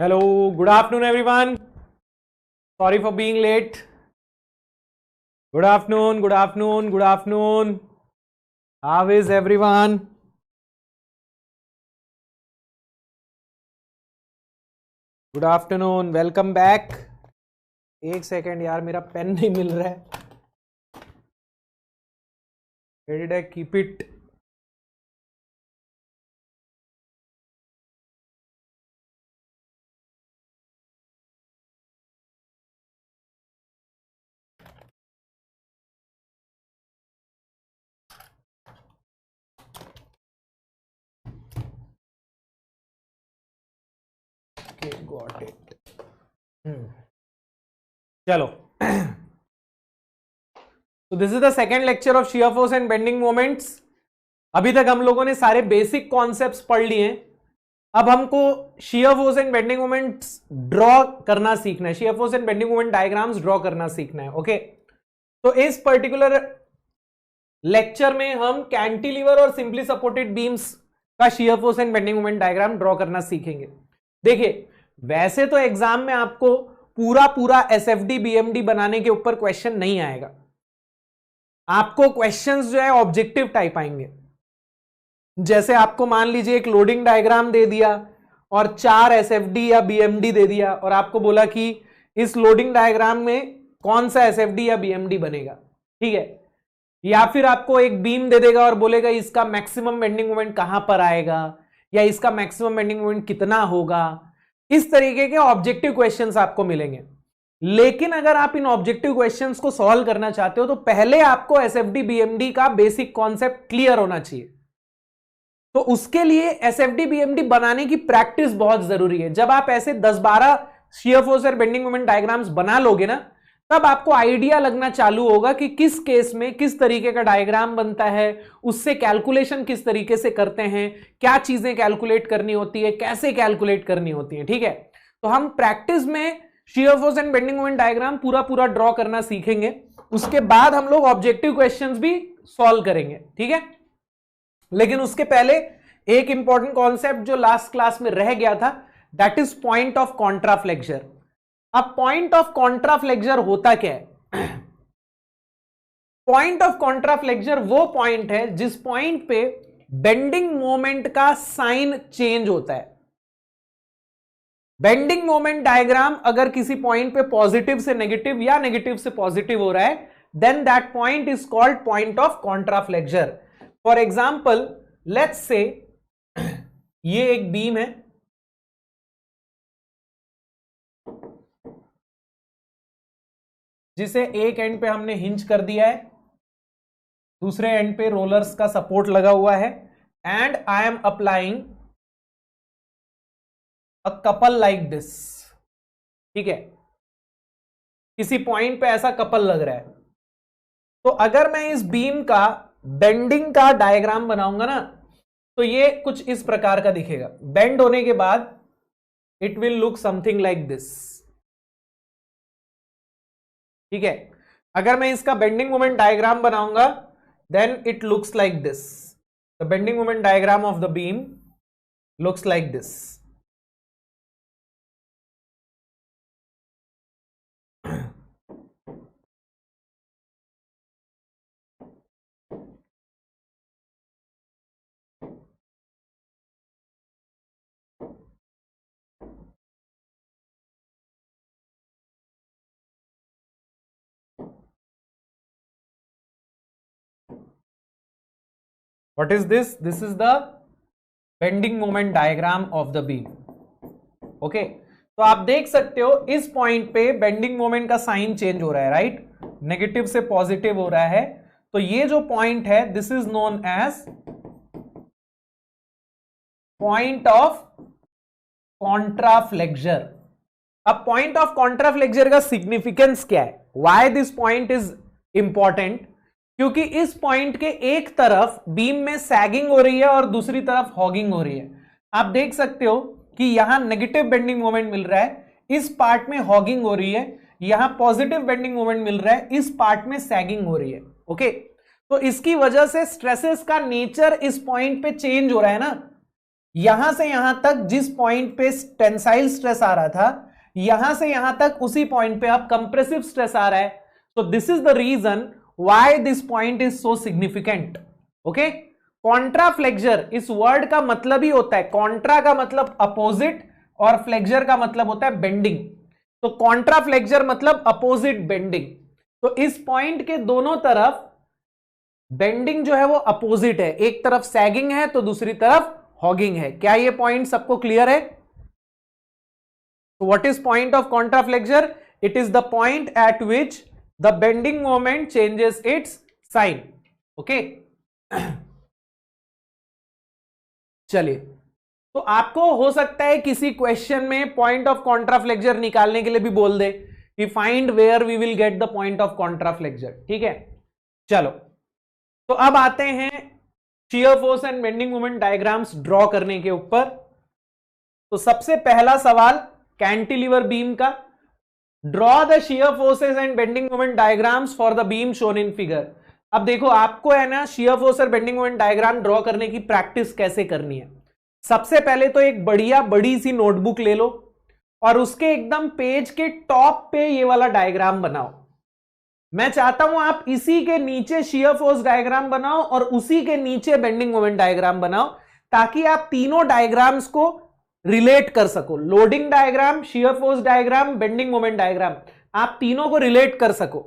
Hello, good afternoon, everyone. Sorry for being late. Good afternoon, good afternoon, good afternoon. How is everyone? Good afternoon, welcome back. एक second यार, मेरा pen नहीं मिल रहा है. Where did I keep it? Okay, got it. चलो. So this is the second lecture of shear force and bending moments. अभी तक हम लोगों ने सारे बेसिक कॉन्सेप्ट्स पढ़ लिए हैं. अब हमको shear force and bending moments draw करना सीखना है. shear force and bending moment diagrams draw करना सीखना है. ओके, तो इस पर्टिकुलर लेक्चर में हम कैंटिलीवर और सिंपली सपोर्टेड बीम्स का shear force and bending moment diagram draw करना सीखेंगे. देखिए, वैसे तो एग्जाम में आपको पूरा पूरा एसएफडी बीएमडी बनाने के ऊपर क्वेश्चन नहीं आएगा. आपको क्वेश्चंस जो है ऑब्जेक्टिव टाइप आएंगे. जैसे आपको मान लीजिए एक लोडिंग डायग्राम दे दिया और 4 एसएफडी या बीएमडी दे दिया और आपको बोला कि इस लोडिंग डायग्राम में कौन सा एसएफडी या बीएमडी बनेगा. ठीक है, या फिर आपको एक बीम दे देगा और बोलेगा इसका मैक्सिमम बेंडिंग मोमेंट कहां पर आएगा या इसका मैक्सिमम बेंडिंग मोमेंट कितना होगा. इस तरीके के ऑब्जेक्टिव क्वेश्चंस आपको मिलेंगे. लेकिन अगर आप इन ऑब्जेक्टिव क्वेश्चंस को सॉल्व करना चाहते हो तो पहले आपको एसएफडी बीएमडी का बेसिक कॉन्सेप्ट क्लियर होना चाहिए. तो उसके लिए एसएफडी बीएमडी बनाने की प्रैक्टिस बहुत जरूरी है. जब आप ऐसे 10-12 शियर फोर्स और बेंडिंग मोमेंट डायग्राम्स बना लोगे ना, तब आपको आइडिया लगना चालू होगा कि किस केस में किस तरीके का डायग्राम बनता है, उससे कैलकुलेशन किस तरीके से करते हैं, क्या चीजें कैलकुलेट करनी होती है, कैसे कैलकुलेट करनी होती है. ठीक है, तो हम प्रैक्टिस में shear force and bending moment diagram पूरा पूरा ड्रॉ करना सीखेंगे. उसके बाद हम लोग ऑब्जेक्टिव क्वेश्चंस भी सॉल्व करेंगे. ठीक है, लेकिन उसके पहले एक इंपॉर्टेंट कॉन्सेप्ट जो लास्ट क्लास में रह गया था, that is point of contraflexure. अब पॉइंट ऑफ कॉन्ट्राफ्लेक्चर होता क्या है? पॉइंट ऑफ कॉन्ट्राफ्लेक्चर वो पॉइंट है जिस पॉइंट पे बेंडिंग मोमेंट का साइन चेंज होता है. बेंडिंग मोमेंट डायग्राम अगर किसी पॉइंट पे पॉजिटिव से नेगेटिव या नेगेटिव से पॉजिटिव हो रहा है, then that point is called point of contraflexure. For example, let's say ये एक बीम है, जिसे एक एंड पे हमने हिंज कर दिया है, दूसरे एंड पे रोलर्स का सपोर्ट लगा हुआ है, and I am applying a couple like this. ठीक है, किसी पॉइंट पे ऐसा कपल लग रहा है. तो अगर मैं इस बीम का बेंडिंग का डायग्राम बनाऊंगा ना, तो ये कुछ इस प्रकार का दिखेगा. बेंड होने के बाद it will look something like this. ठीक है, अगर मैं इसका बेंडिंग मोमेंट डायग्राम बनाऊंगा, then it looks like this. The bending moment diagram of the beam looks like this. What is this? This is the bending moment diagram of the beam. Okay, तो आप देख सकते हो इस point पे bending moment का sign change हो रहा है. राइट, नेगेटिव से पॉजिटिव हो रहा है. तो ये जो पॉइंट है, this is known as point of contraflexure. अब पॉइंट ऑफ कॉन्ट्राफ्लेक्चर का सिग्निफिकेंस क्या है? Why this point is important? क्योंकि इस पॉइंट के एक तरफ बीम में सैगिंग हो रही है और दूसरी तरफ हॉगिंग हो रही है. आप देख सकते हो कि यहां नेगेटिव बेंडिंग मोमेंट मिल रहा है, इस पार्ट में हॉगिंग हो रही है. यहां पॉजिटिव बेंडिंग मोमेंट मिल रहा है, इस पार्ट में सैगिंग हो रही है. ओके, तो इसकी वजह से स्ट्रेसेस का नेचर इस पॉइंट पे चेंज हो रहा है ना. यहां से यहां तक जिस पॉइंट पे टेंसाइल स्ट्रेस आ रहा था, यहां से यहां तक उसी पॉइंट पे अब कंप्रेसिव स्ट्रेस आ रहा है. So this is the reason why this point is so significant. Okay, contraflexure इस वर्ड का मतलब ही होता है, कॉन्ट्रा का मतलब अपोजिट और फ्लेक्सर का मतलब होता है बेंडिंग. तो कॉन्ट्राफ्लेक्सर मतलब अपोजिट बेंडिंग. तो इस पॉइंट के दोनों तरफ बेंडिंग जो है वो अपोजिट है, एक तरफ सैगिंग है तो दूसरी तरफ हॉगिंग है. क्या ये पॉइंट सबको क्लियर है? What is point of contraflexure? It is the point at which the bending moment changes its sign. Okay, चलिए, तो आपको हो सकता है किसी क्वेश्चन में पॉइंट ऑफ कॉन्ट्राफ्लेक्सर निकालने के लिए भी बोल दे कि find where we will get the point of contraflexure. ठीक है, चलो, तो अब आते हैं shear force and bending moment diagrams draw करने के ऊपर. तो सबसे पहला सवाल कैंटिलीवर बीम का. Draw the shear forces and bending moment diagrams for the beam shown in figure. अब देखो, आपको है ना शियर फोर्स और बेंडिंग मोमेंट डायग्राम ड्रॉ करने की प्रैक्टिस कैसे करनी है. सबसे पहले तो एक बड़ी सी नोटबुक ले लो और उसके एकदम पेज के टॉप पे ये वाला डायग्राम बनाओ. मैं चाहता हूं आप इसी के नीचे शियर फोर्स डायग्राम बनाओ और उसी के नीचे बेंडिंग मोमेंट डायग्राम बनाओ, ताकि आप तीनों डायग्राम्स को रिलेट कर सको. Loading diagram, shear force diagram, bending moment diagram, आप तीनों को रिलेट कर सको.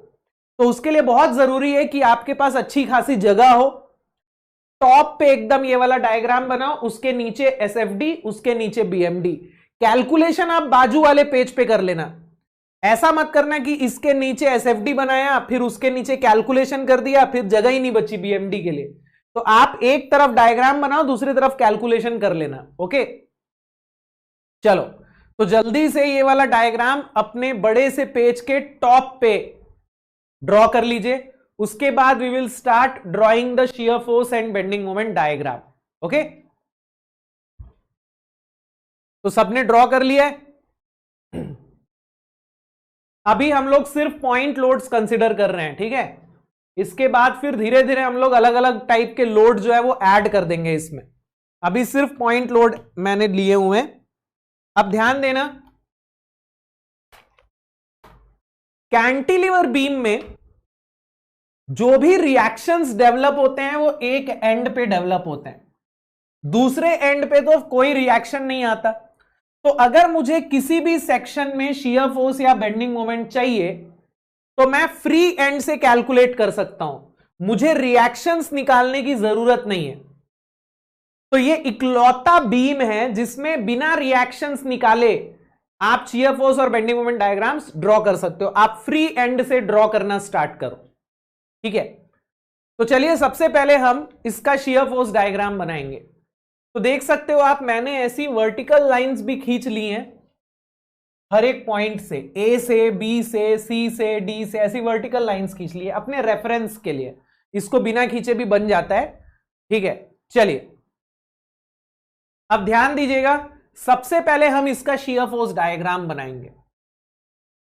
तो उसके लिए बहुत जरूरी है कि आपके पास अच्छी खासी जगह हो. टॉप पे एकदम ये वाला डायग्राम बनाओ, उसके नीचे एसएफडी, उसके नीचे बीएमडी. कैलकुलेशन आप बाजू वाले पेज पे कर लेना. ऐसा मत करना कि इसके नीचे एसएफडी बनाया फिर उसके नीचे कैलकुलेशन कर दिया, फिर जगह ही नहीं बची बीएमडी के लिए. तो आप एक तरफ डायग्राम बनाओ, दूसरी तरफ कैलकुलेशन कर लेना. ओके, चलो, तो जल्दी से ये वाला डायग्राम अपने बड़े से पेज के टॉप पे ड्रॉ कर लीजिए. उसके बाद we will start drawing the shear force and bending moment diagram. Okay, तो सबने ड्रॉ कर लिया है. अभी हम लोग सिर्फ पॉइंट लोड्स कंसीडर कर रहे हैं. ठीक है, इसके बाद फिर धीरे धीरे हम लोग अलग अलग टाइप के लोड जो है वो ऐड कर देंगे इसमें. अभी सिर्फ पॉइंट लोड मैंने लिए हुए हैं. अब ध्यान देना, कैंटिलीवर बीम में जो भी रिएक्शंस डेवलप होते हैं वो एक एंड पे डेवलप होते हैं, दूसरे एंड पे तो कोई रिएक्शन नहीं आता. तो अगर मुझे किसी भी सेक्शन में शियर फोर्स या बेंडिंग मोमेंट चाहिए तो मैं फ्री एंड से कैलकुलेट कर सकता हूं, मुझे रिएक्शंस निकालने की जरूरत नहीं है. तो ये इकलौता बीम है जिसमें बिना रिएक्शंस निकाले आप शियर फोर्स और बेंडिंग मोमेंट डायग्राम्स ड्रॉ कर सकते हो. आप फ्री एंड से ड्रॉ करना स्टार्ट करो. ठीक है, तो चलिए सबसे पहले हम इसका शियर फोर्स डायग्राम बनाएंगे. तो देख सकते हो आप, मैंने ऐसी वर्टिकल लाइंस भी खींच ली हैं हर एक पॉइंट से, ए से, बी से, सी से, डी से, ऐसी वर्टिकल लाइंस खींच ली है अपने रेफरेंस के लिए. इसको बिना खींचे भी बन जाता है. ठीक है, चलिए अब ध्यान दीजिएगा, सबसे पहले हम इसका शियर फोर्स डायग्राम बनाएंगे.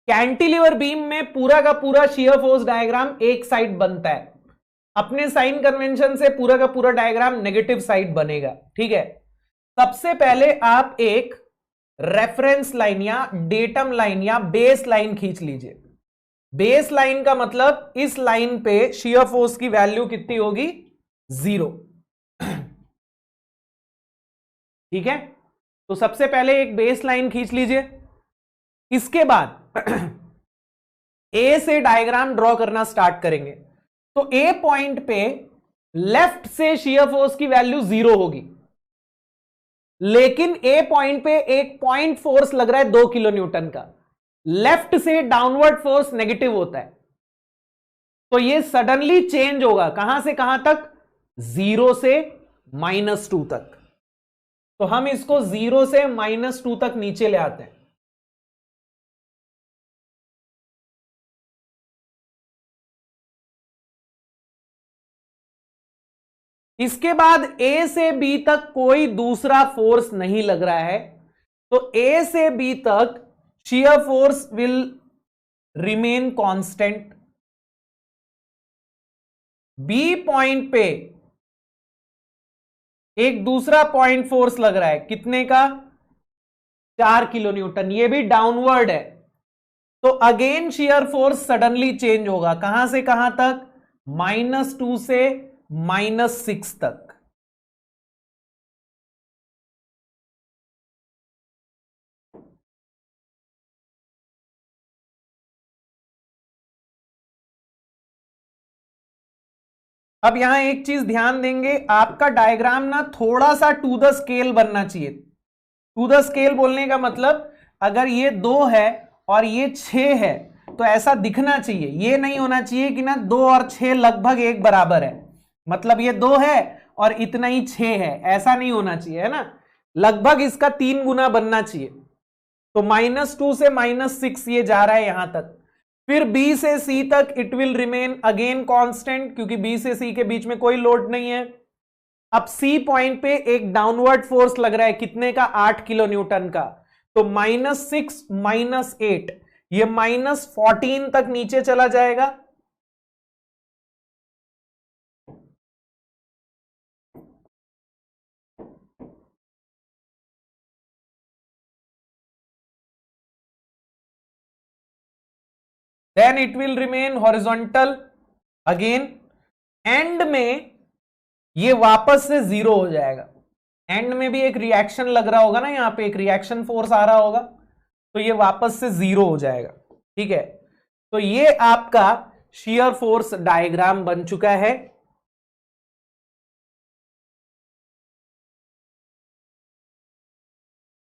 कैंटिलीवर बीम में पूरा का पूरा शियर फोर्स डायग्राम एक साइड बनता है. अपने साइन कन्वेंशन से पूरा का पूरा डायग्राम नेगेटिव साइड बनेगा. ठीक है, सबसे पहले आप एक रेफरेंस लाइन या डेटम लाइन या बेस लाइन खींच लीजिए. बेस लाइन का मतलब इस लाइन पे शियर फोर्स की वैल्यू कितनी होगी? 0. ठीक है, तो सबसे पहले एक बेस लाइन खींच लीजिए. इसके बाद ए से डायग्राम ड्रॉ करना स्टार्ट करेंगे. तो ए पॉइंट पे लेफ्ट से शियर फोर्स की वैल्यू 0 होगी, लेकिन ए पॉइंट पे एक पॉइंट फोर्स लग रहा है 2 किलो न्यूटन का. लेफ्ट से डाउनवर्ड फोर्स नेगेटिव होता है, तो ये सडनली चेंज होगा. कहां से कहां तक? 0 से -2 तक. तो हम इसको 0 से -2 तक नीचे ले आते हैं. इसके बाद ए से बी तक कोई दूसरा फोर्स नहीं लग रहा है, तो ए से बी तक shear force will remain constant. B point पे एक दूसरा पॉइंट फोर्स लग रहा है, कितने का? 4 किलो न्यूटन, ये भी डाउनवर्ड है। तो again shear force suddenly change होगा, कहां से कहां तक? -2 से -6 तक। अब यहां एक चीज ध्यान देंगे, आपका डायग्राम ना थोड़ा सा टू द स्केल बनना चाहिए। टू द स्केल बोलने का मतलब, अगर ये 2 है और ये 6 है तो ऐसा दिखना चाहिए, ये नहीं होना चाहिए कि ना 2 और 6 लगभग एक बराबर है, मतलब ये 2 है और इतना ही 6 है, ऐसा नहीं होना चाहिए, है ना। लगभग इसका 3 गुना बनना चाहिए। तो -2 से -6 ये जा रहा है यहां तक। फिर B से C तक it will remain again constant, क्योंकि B से C के बीच में कोई लोड नहीं है। अब C पॉइंट पे एक डाउनवर्ड फोर्स लग रहा है, कितने का? 8 किलो न्यूटन का। तो -6 -8 ये -14 तक नीचे चला जाएगा। Then it will remain horizontal again. End में ये वापस से 0 हो जाएगा। एंड में भी एक रिएक्शन लग रहा होगा ना, यहां पे एक रिएक्शन फोर्स आ रहा होगा, तो ये वापस से 0 हो जाएगा। ठीक है, तो ये आपका शियर फोर्स डायग्राम बन चुका है।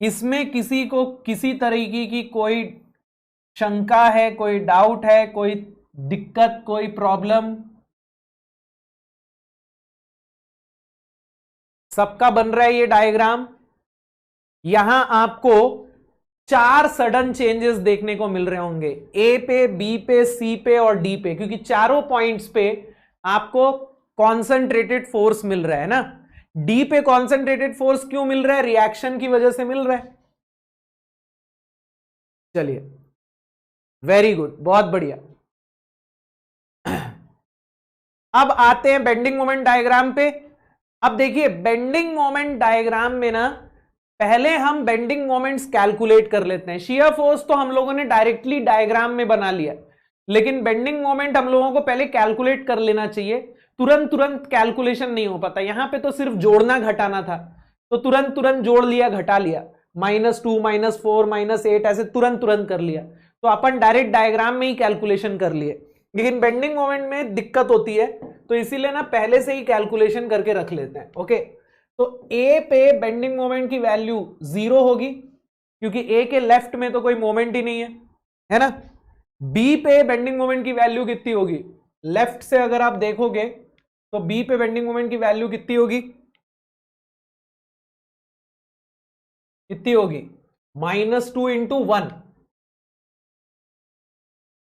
इसमें किसी को किसी तरीके की कोई शंका है, कोई डाउट है, कोई दिक्कत, कोई प्रॉब्लम? सबका बन रहा है ये डायग्राम। यहां आपको 4 सडन चेंजेस देखने को मिल रहे होंगे, ए पे, बी पे, सी पे और डी पे, क्योंकि चारों पॉइंट्स पे आपको कॉन्सेंट्रेटेड फोर्स मिल रहा है ना। डी पे कॉन्सेंट्रेटेड फोर्स क्यों मिल रहा है? रिएक्शन की वजह से मिल रहा है। चलिए, वेरी गुड, बहुत बढ़िया। अब आते हैं बेंडिंग मोमेंट डायग्राम पे। अब देखिए, बेंडिंग मोमेंट डायग्राम में ना पहले हम बेंडिंग मोमेंट्स कैलकुलेट कर लेते हैं। शियर फोर्स तो हम लोगों ने डायरेक्टली डायग्राम में बना लिया, लेकिन बेंडिंग मोमेंट हम लोगों को पहले कैलकुलेट कर लेना चाहिए। तुरंत तुरंत कैलकुलेशन नहीं हो पाता, यहां पे तो सिर्फ जोड़ना घटाना था, तो तुरंत तुरंत जोड़ लिया, घटा लिया, -2 -4 -8 ऐसे तुरंत तुरंत कर लिया, तो अपन डायरेक्ट डायग्राम में ही कैलकुलेशन कर लिए। लेकिन बेंडिंग मोमेंट में दिक्कत होती है, तो इसीलिए ना पहले से ही कैलकुलेशन करके रख लेते हैं। ओके, तो ए पे बेंडिंग मोमेंट की वैल्यू 0 होगी, क्योंकि ए के लेफ्ट में तो कोई मोमेंट ही नहीं है ना। बी पे बेंडिंग मोमेंट की वैल्यू कितनी होगी? लेफ्ट से अगर आप देखोगे तो बी पे बेंडिंग मोमेंट की वैल्यू कितनी होगी? कितनी होगी? -2 × 1।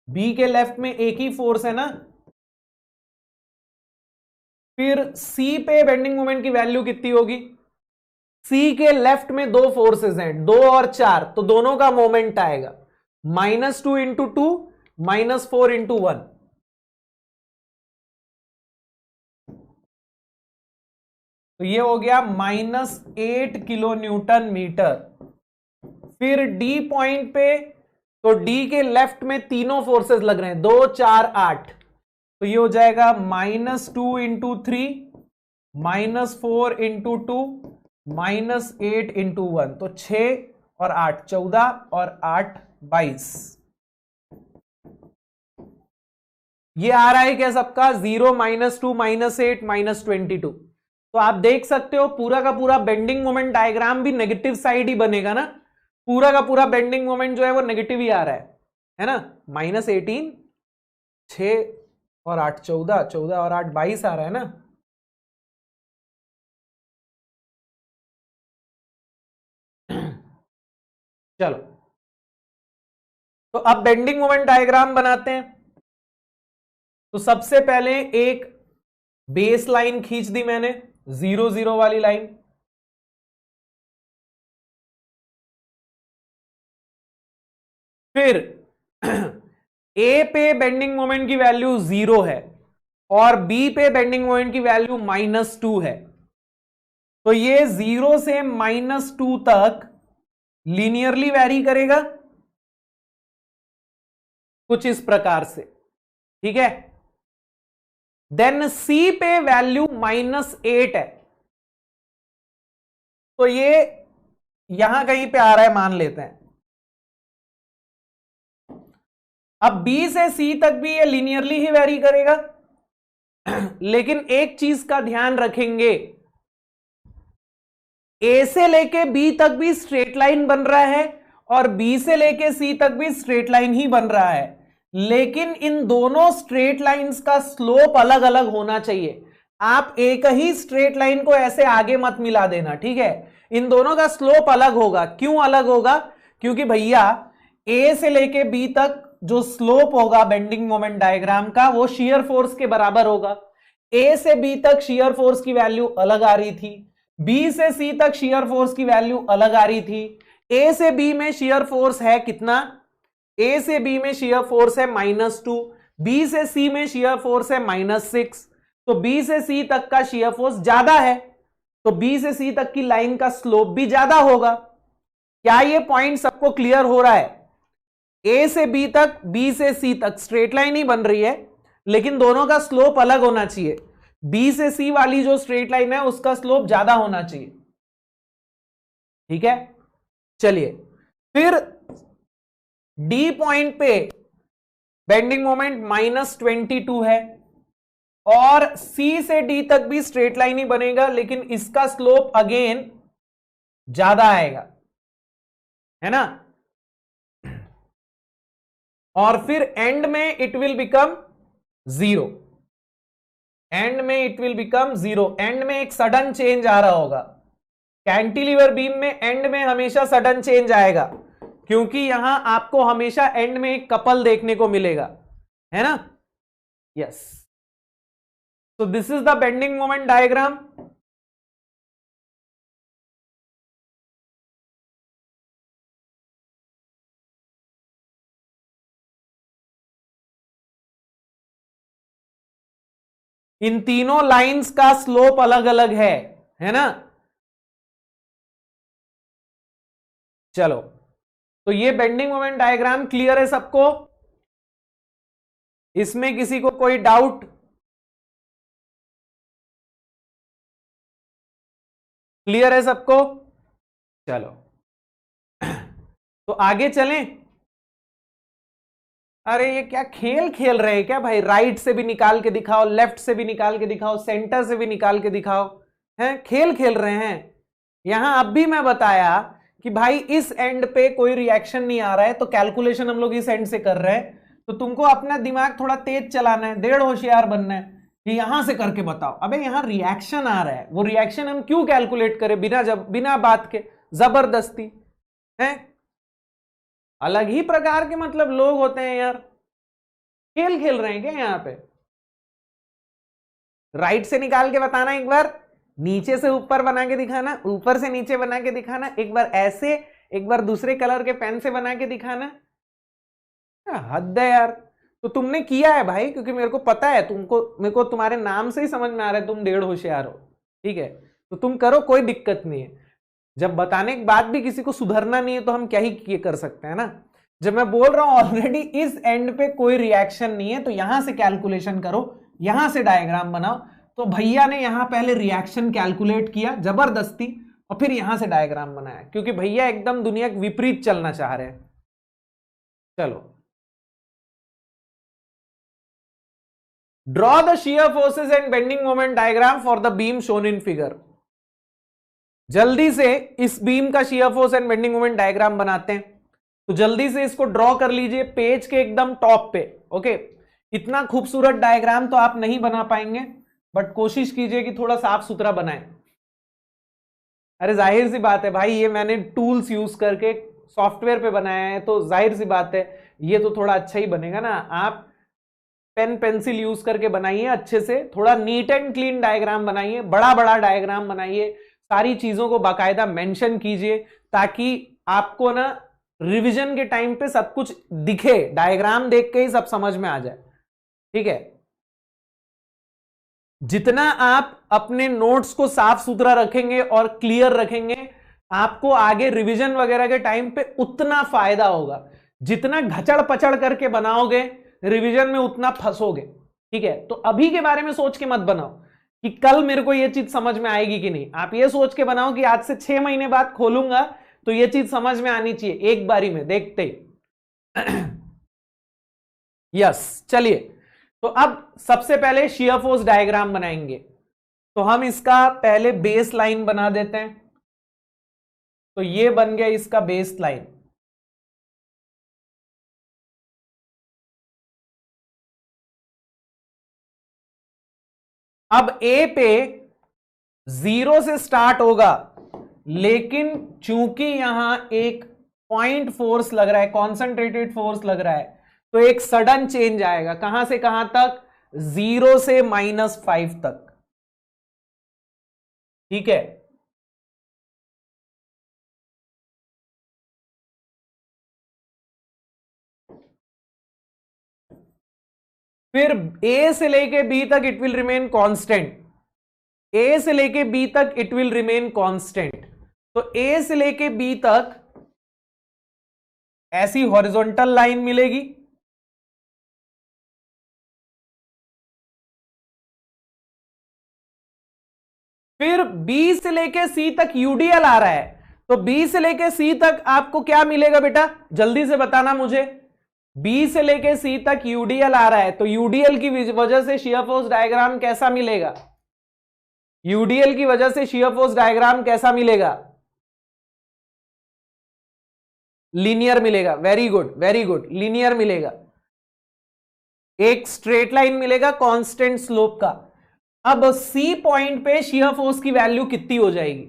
बी के लेफ्ट में एक ही फोर्स है ना। फिर सी पे बेंडिंग मोमेंट की वैल्यू कितनी होगी? सी के लेफ्ट में 2 फोर्सेस हैं, 2 और 4, तो दोनों का मोमेंट आएगा -2 × 2 -4 × 1। तो ये हो गया -8 किलो न्यूटन मीटर। फिर डी पॉइंट पे, तो डी के लेफ्ट में तीनों फोर्सेस लग रहे हैं, 2 4 8, तो ये हो जाएगा -2 × 3 -4 × 2 -8 × 1, तो 6 और 8 14 और 8 22। ये आ रहा है क्या सबका? 0 -2 -8 -22। तो आप देख सकते हो पूरा का पूरा बेंडिंग मोमेंट डायग्राम भी नेगेटिव साइड ही बनेगा ना। पूरा का पूरा बेंडिंग मोमेंट जो है वो नेगेटिव ही आ रहा है ना। -18, 6 और 8 14, 14 और 8 22 आ रहा है ना। चलो, तो अब बेंडिंग मोमेंट डायग्राम बनाते हैं। तो सबसे पहले एक बेस लाइन खींच दी मैंने, 0 0 वाली लाइन। फिर ए पे बेंडिंग मोमेंट की वैल्यू 0 है और बी पे बेंडिंग मोमेंट की वैल्यू -2 है। तो ये 0 से -2 तक लीनियरली वैरी करेगा कुछ इस प्रकार से, ठीक है। देन सी पे वैल्यू -8 है, तो ये यहां कहीं पे आ रहा है मान लेते हैं। अब बी से सी तक भी ये लीनियरली ही वेरी करेगा, लेकिन एक चीज का ध्यान रखेंगे, ए से लेके बी तक भी स्ट्रेट लाइन बन रहा है और बी से लेके सी तक भी स्ट्रेट लाइन ही बन रहा है, लेकिन इन दोनों स्ट्रेट लाइंस का स्लोप अलग अलग होना चाहिए। आप एक ही स्ट्रेट लाइन को ऐसे आगे मत मिला देना, ठीक है। इन दोनों का स्लोप अलग होगा। क्यों अलग होगा? क्योंकि भैया ए से लेके बी तक जो स्लोप होगा बेंडिंग मोमेंट डायग्राम का वो शियर फोर्स के बराबर होगा। ए से बी तक शियर फोर्स की वैल्यू अलग आ रही थी, बी से सी तक शियर फोर्स की वैल्यू अलग आ रही थी। ए से बी में शियर फोर्स है कितना? ए से बी में शियर फोर्स है -2, बी से सी में शियर फोर्स है -6, तो बी से सी तक का शियर फोर्स ज्यादा है, तो बी से सी तक की लाइन का स्लोप भी ज्यादा होगा। क्या ये पॉइंट सबको क्लियर हो रहा है? ए से बी तक, बी से सी तक स्ट्रेट लाइन ही बन रही है, लेकिन दोनों का स्लोप अलग होना चाहिए। बी से सी वाली जो स्ट्रेट लाइन है उसका स्लोप ज्यादा होना चाहिए, ठीक है। चलिए फिर डी पॉइंट पे बेंडिंग मोमेंट -22 है और सी से डी तक भी स्ट्रेट लाइन ही बनेगा, लेकिन इसका स्लोप अगेन ज्यादा आएगा, है ना। और फिर एंड में इट विल बिकम 0, एंड में इट विल बिकम 0। एंड में एक सडन चेंज आ रहा होगा। कैंटिलीवर बीम में एंड में हमेशा सडन चेंज आएगा, क्योंकि यहां आपको हमेशा एंड में एक कपल देखने को मिलेगा, है ना। Yes, so this is the bending moment diagram. इन तीनों लाइंस का स्लोप अलग अलग है ना। चलो, तो ये बेंडिंग मोमेंट डायग्राम क्लियर है सबको? इसमें किसी को कोई डाउट? क्लियर है सबको? चलो तो आगे चलें। अरे ये क्या खेल खेल रहे हैं क्या भाई? राइट से भी निकाल के दिखाओ, लेफ्ट से भी निकाल के दिखाओ, सेंटर से भी निकाल के दिखाओ, हैं? खेल खेल रहे हैं। यहां अब भी मैं बताया कि भाई इस एंड पे कोई रिएक्शन नहीं आ रहा है, तो कैलकुलेशन हम लोग इस एंड से कर रहे हैं, तो तुमको अपना दिमाग थोड़ा तेज चलाना है, डेढ़ होशियार बनना है कि यहां से करके बताओ। अबे यहां रिएक्शन आ रहा है, वो रिएक्शन हम क्यों कैलकुलेट करें बिना बात के जबरदस्ती, है? अलग ही प्रकार के मतलब लोग होते हैं यार। खेल खेल रहे हैं क्या यहां पे? राइट से निकाल के बताना एक बार, नीचे से ऊपर बना के दिखाना, ऊपर से नीचे बना के दिखाना, एक बार ऐसे, एक बार दूसरे कलर के पेन से बना के दिखाना। हद है यार। तो तुमने किया है भाई, क्योंकि मेरे को पता है तुमको, मेरे को तुम्हारे नाम से ही समझ में आ रहा है तुम डेढ़ होशियार हो, ठीक है। तो तुम करो, कोई दिक्कत नहीं है। जब बताने के बाद भी किसी को सुधरना नहीं है तो हम क्या ही कर सकते हैं ना। जब मैं बोल रहा हूं ऑलरेडी इस एंड पे कोई रिएक्शन नहीं है, तो यहां से कैलकुलेशन करो, यहां से डायग्राम बनाओ। तो भैया ने यहां पहले रिएक्शन कैलकुलेट किया जबरदस्ती, और फिर यहां से डायग्राम बनाया, क्योंकि भैया एकदम दुनिया के विपरीत चलना चाह रहे हैं। चलो, draw the shear forces and bending moment diagram for the beam shown in figure. जल्दी से इस बीम का shear force and bending moment diagram बनाते हैं, तो जल्दी से इसको ड्रॉ कर लीजिए पेज के एकदम टॉप पे। ओके, इतना खूबसूरत डायग्राम तो आप नहीं बना पाएंगे, बट कोशिश कीजिए कि थोड़ा साफ सुथरा बनाएं। अरे जाहिर सी बात है भाई, ये मैंने टूल्स यूज करके सॉफ्टवेयर पे बनाया है, तो जाहिर सी बात है ये तो थोड़ा अच्छा ही बनेगा ना। आप पेन पेंसिल यूज करके बनाइए, अच्छे से थोड़ा नीट एंड क्लीन डायग्राम बनाइए, बड़ा बड़ा डायग्राम बनाइए, सारी चीजों को बाकायदा मेंशन कीजिए, ताकि आपको ना रिवीजन के टाइम पे सब कुछ दिखे, डायग्राम देख के ही सब समझ में आ जाए, ठीक है। जितना आप अपने नोट्स को साफ सुथरा रखेंगे और क्लियर रखेंगे, आपको आगे रिवीजन वगैरह के टाइम पे उतना फायदा होगा। जितना घचड़ पचड़ करके बनाओगे रिवीजन में उतना फंसोगे। ठीक है, तो अभी के बारे में सोच के मत बनाओ कि कल मेरे को यह चीज समझ में आएगी कि नहीं। आप ये सोच के बनाओ कि आज से 6 महीने बाद खोलूंगा तो यह चीज समझ में आनी चाहिए एक बारी में देखते ही। यस, चलिए, तो अब सबसे पहले शियर फोर्स डायग्राम बनाएंगे। तो हम इसका पहले बेस लाइन बना देते हैं। तो ये बन गया इसका बेस लाइन। अब ए पे 0 से स्टार्ट होगा, लेकिन चूंकि यहां एक पॉइंट फोर्स लग रहा है, कॉन्सेंट्रेटेड फोर्स लग रहा है, तो एक सडन चेंज आएगा। कहां से कहां तक? 0 से -5 तक। ठीक है, फिर ए से लेके बी तक इट विल रिमेन कांस्टेंट। ए से लेके बी तक इट विल रिमेन कांस्टेंट। तो ए से लेके बी तक ऐसी हॉरिजॉन्टल लाइन मिलेगी। फिर बी से लेके सी तक यूडीएल आ रहा है, तो बी से लेके सी तक आपको क्या मिलेगा बेटा, जल्दी से बताना मुझे। बी से लेके सी तक यूडीएल आ रहा है, तो यूडीएल की वजह से शियर फोर्स डायग्राम कैसा मिलेगा? यूडीएल की वजह से शियर फोर्स डायग्राम कैसा मिलेगा? लीनियर मिलेगा। Very good, very good, linear मिलेगा। एक स्ट्रेट लाइन मिलेगा कांस्टेंट स्लोप का। अब सी पॉइंट पे शियर फोर्स की वैल्यू कितनी हो जाएगी?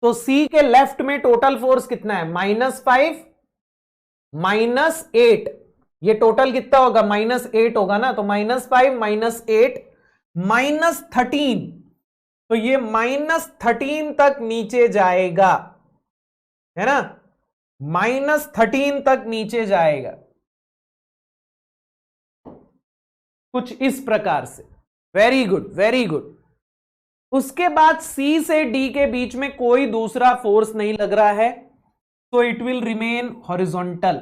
तो सी के लेफ्ट में टोटल फोर्स कितना है? -5 -8। ये टोटल कितना होगा? -8 होगा ना। तो -5 -8 -13। तो ये -13 तक नीचे जाएगा, है ना? -13 तक नीचे जाएगा, कुछ इस प्रकार से। Very good, very good. उसके बाद सी से डी के बीच में कोई दूसरा फोर्स नहीं लग रहा है, तो इट विल रिमेन हॉरिजॉन्टल।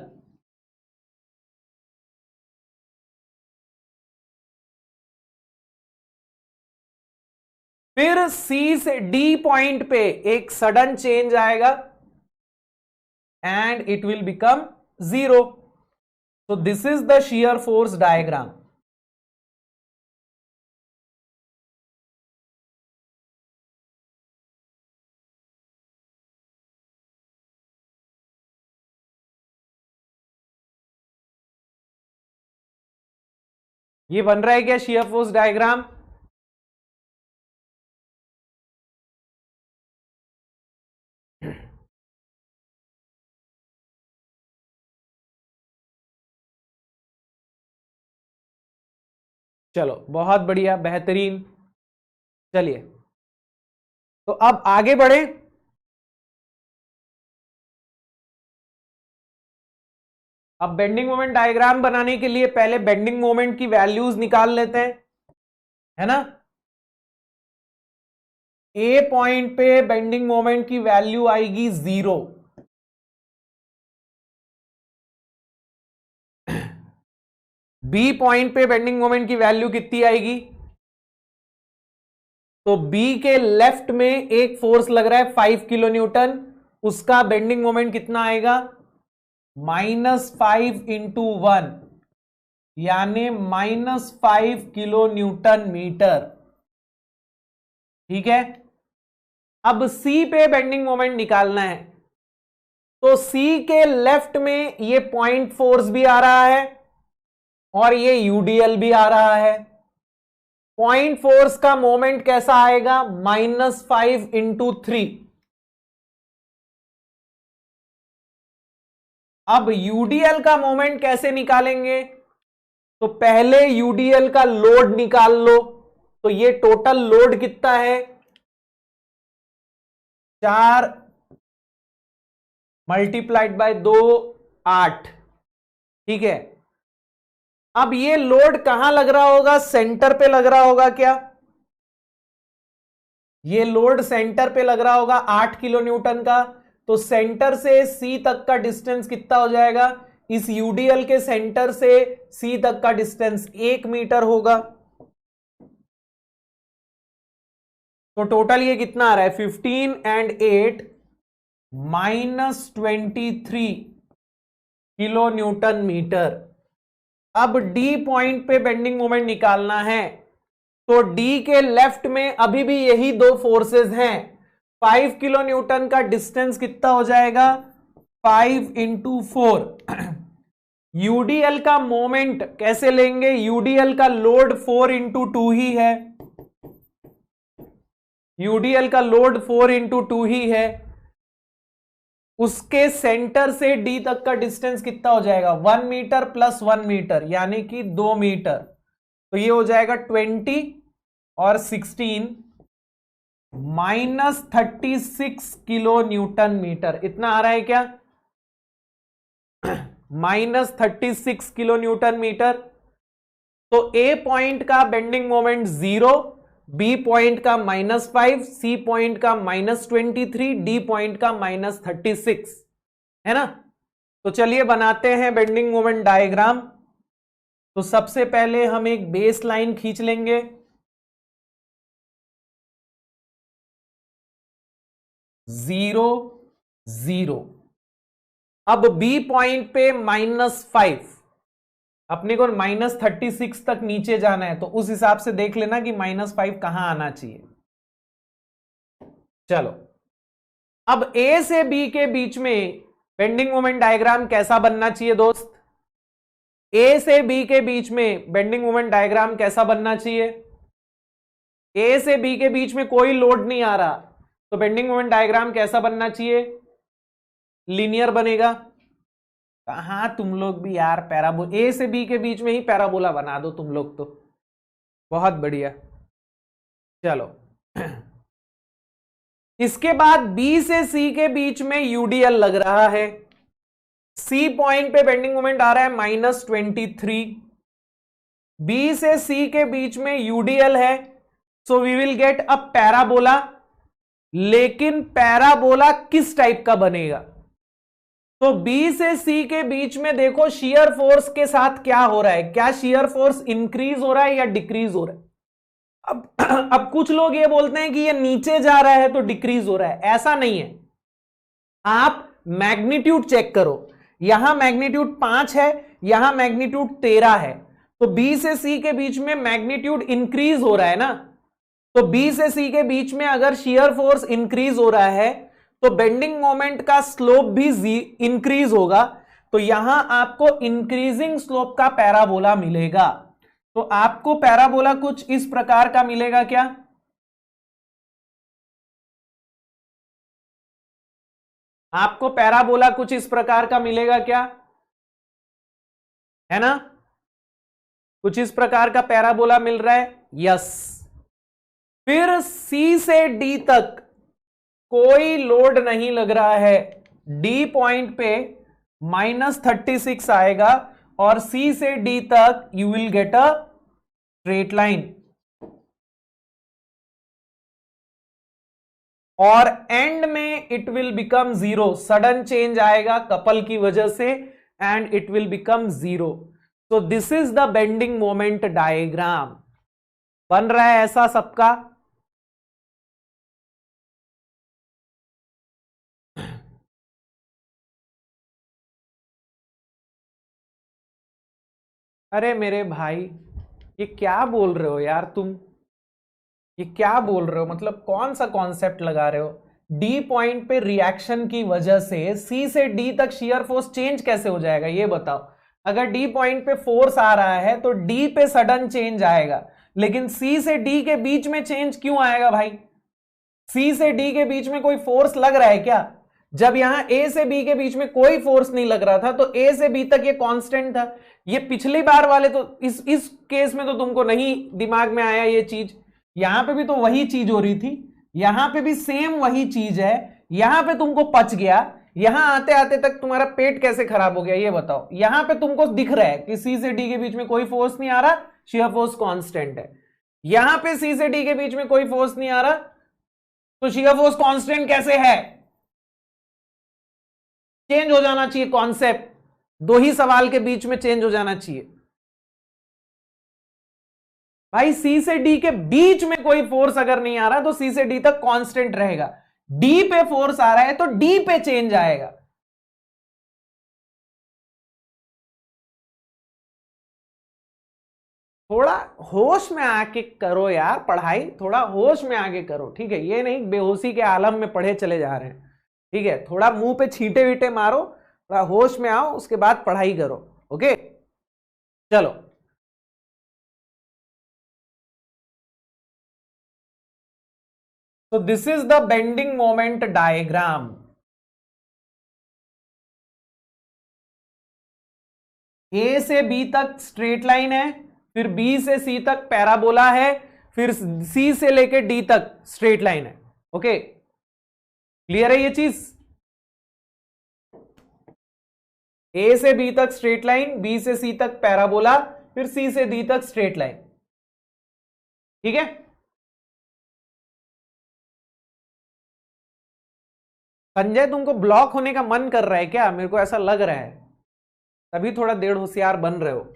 फिर सी से डी पॉइंट पे एक सडन चेंज आएगा and it will become 0। So this is the shear force diagram. ये बन रहा है क्या shear force diagram? चलो, बहुत बढ़िया, बेहतरीन। चलिए, तो अब आगे बढ़े। अब बेंडिंग मोमेंट डायग्राम बनाने के लिए पहले बेंडिंग मोमेंट की वैल्यूज निकाल लेते हैं, है ना? ए पॉइंट पे बेंडिंग मोमेंट की वैल्यू आएगी 0। बी पॉइंट पे बेंडिंग मोमेंट की वैल्यू कितनी आएगी? तो बी के लेफ्ट में एक फोर्स लग रहा है 5 किलो न्यूटन, उसका बेंडिंग मोमेंट कितना आएगा? -5 इंटू 1, यानी -5 किलो न्यूटन मीटर। ठीक है, अब सी पे बेंडिंग मोमेंट निकालना है, तो सी के लेफ्ट में ये पॉइंट फोर्स भी आ रहा है और ये यूडीएल भी आ रहा है। पॉइंट फोर्स का मोमेंट कैसा आएगा? -5 इंटू 3। अब यूडीएल का मोमेंट कैसे निकालेंगे? तो पहले यूडीएल का लोड निकाल लो। तो ये टोटल लोड कितना है? 4 मल्टीप्लाइड बाय 2, 8। ठीक है, अब ये लोड कहां लग रहा होगा? सेंटर पे लग रहा होगा क्या? ये लोड सेंटर पे लग रहा होगा 8 किलो न्यूटन का, तो सेंटर से सी तक का डिस्टेंस कितना हो जाएगा? इस यूडीएल के सेंटर से सी तक का डिस्टेंस 1 मीटर होगा। तो टोटल ये कितना आ रहा है? 15 and 8 -23 किलो न्यूटन मीटर। अब डी पॉइंट पे बेंडिंग मोमेंट निकालना है, तो डी के लेफ्ट में अभी भी यही दो फोर्सेस हैं। 5 किलो न्यूटन का डिस्टेंस कितना हो जाएगा? 5 × 4। यूडीएल का मोमेंट कैसे लेंगे? यूडीएल का लोड 4 × 2 ही है। यूडीएल का लोड 4 × 2 ही है। उसके सेंटर से डी तक का डिस्टेंस कितना हो जाएगा? 1 मीटर प्लस 1 मीटर यानी कि 2 मीटर। तो ये हो जाएगा 20 और 16 -36 किलो न्यूटन मीटर। इतना आ रहा है क्या? -36 किलो न्यूटन मीटर। तो ए पॉइंट का बेंडिंग मोमेंट 0, बी पॉइंट का -5, सी पॉइंट का -23, डी पॉइंट का -36, है ना? तो चलिए बनाते हैं बेंडिंग मोमेंट डायग्राम। तो सबसे पहले हम एक बेस लाइन खींच लेंगे। Zero zero. अब बी पॉइंट पे -5, अपने को -36 तक नीचे जाना है, तो उस हिसाब से देख लेना कि -5 कहां आना चाहिए। चलो, अब ए से बी के बीच में बेंडिंग मोमेंट डायग्राम कैसा बनना चाहिए दोस्त? ए से बी के बीच में बेंडिंग मोमेंट डायग्राम कैसा बनना चाहिए? ए से बी के बीच में कोई लोड नहीं आ रहा, तो बेंडिंग मोमेंट डायग्राम कैसा बनना चाहिए? लीनियर बनेगा। कहां तुम लोग भी यार, पैराबोला। ए से बी के बीच में ही पैराबोला बना दो तुम लोग तो, बहुत बढ़िया। चलो, इसके बाद बी से सी के बीच में यूडीएल लग रहा है। सी पॉइंट पे बेंडिंग मोमेंट आ रहा है -23। बी से सी के बीच में यूडीएल है, so we will get a parabola. लेकिन पैराबोला किस टाइप का बनेगा? तो बी से सी के बीच में देखो शियर फोर्स के साथ क्या हो रहा है। क्या शियर फोर्स इंक्रीज हो रहा है या डिक्रीज हो रहा है? अब कुछ लोग ये बोलते हैं कि ये नीचे जा रहा है तो डिक्रीज हो रहा है। ऐसा नहीं है। आप मैग्नीट्यूड चेक करो, यहां मैग्नीट्यूड 5 है, यहां मैग्नीट्यूड 13 है, तो बी से सी के बीच में मैग्नीट्यूड इंक्रीज हो रहा है ना। तो बी से सी के बीच में अगर शियर फोर्स इंक्रीज हो रहा है तो बेंडिंग मोमेंट का स्लोप भी इंक्रीज होगा। तो यहां आपको इंक्रीजिंग स्लोप का पैराबोला मिलेगा। तो आपको पैराबोला कुछ इस प्रकार का मिलेगा। क्या? आपको पैराबोला कुछ इस प्रकार का मिलेगा क्या? है ना? कुछ इस प्रकार का पैराबोला मिल रहा है। यस। फिर सी से डी तक कोई लोड नहीं लग रहा है। डी पॉइंट पे -36 आएगा और सी से डी तक you will get a straight line, और एंड में it will become 0। Sudden change आएगा कपल की वजह से एंड इट विल बिकम 0। तो this is the bending moment diagram. बन रहा है ऐसा सबका? अरे मेरे भाई, ये क्या बोल रहे हो यार तुम? ये क्या बोल रहे हो? मतलब कौन सा कॉन्सेप्ट लगा रहे हो? डी पॉइंट पे रिएक्शन की वजह से सी से डी तक शियर फोर्स चेंज कैसे हो जाएगा ये बताओ। अगर डी पॉइंट पे फोर्स आ रहा है तो डी पे सडन चेंज आएगा, लेकिन सी से डी के बीच में चेंज क्यों आएगा भाई? सी से डी के बीच में कोई फोर्स लग रहा है क्या? जब यहां ए से बी के बीच में कोई फोर्स नहीं लग रहा था तो ए से बी तक ये कांस्टेंट था। ये पिछली बार वाले तो इस केस में तो तुमको नहीं दिमाग में आया ये चीज। यहां पे भी तो वही चीज हो रही थी, यहां पे भी सेम वही चीज है। यहां पे तुमको पच गया, यहां आते आते तक तुम्हारा पेट कैसे खराब हो गया ये बताओ। यहां पे तुमको दिख रहा है कि सी से डी के बीच में कोई फोर्स नहीं आ रहा, शियर फोर्स कांस्टेंट है। यहां पे सी से डी के बीच में कोई फोर्स नहीं आ रहा, तो शियर फोर्स कांस्टेंट कैसे है? चेंज हो जाना चाहिए कॉन्सेप्ट, दो ही सवाल के बीच में चेंज हो जाना चाहिए भाई। सी से डी के बीच में कोई फोर्स अगर नहीं आ रहा तो सी से डी तक कांस्टेंट रहेगा। डी पे फोर्स आ रहा है तो डी पे चेंज आएगा। थोड़ा होश में आके करो यार पढ़ाई, थोड़ा होश में आके करो, ठीक है? ये नहीं बेहोशी के आलम में पढ़े चले जा रहे हैं, ठीक है? थोड़ा मुंह पे छींटे वीटे मारो, थोड़ा होश में आओ, उसके बाद पढ़ाई करो। ओके चलो, तो this is the bending moment diagram. A से बी तक स्ट्रेट लाइन है, फिर बी से सी तक पैराबोला है, फिर सी से लेके डी तक स्ट्रेट लाइन है। ओके क्लियर है ये चीज? ए से बी तक स्ट्रेट लाइन, बी से सी तक पैराबोला, फिर सी से डी तक स्ट्रेट लाइन, ठीक है? संजय तुमको ब्लॉक होने का मन कर रहा है क्या? मेरे को ऐसा लग रहा है, तभी थोड़ा देर होशियार बन रहे हो।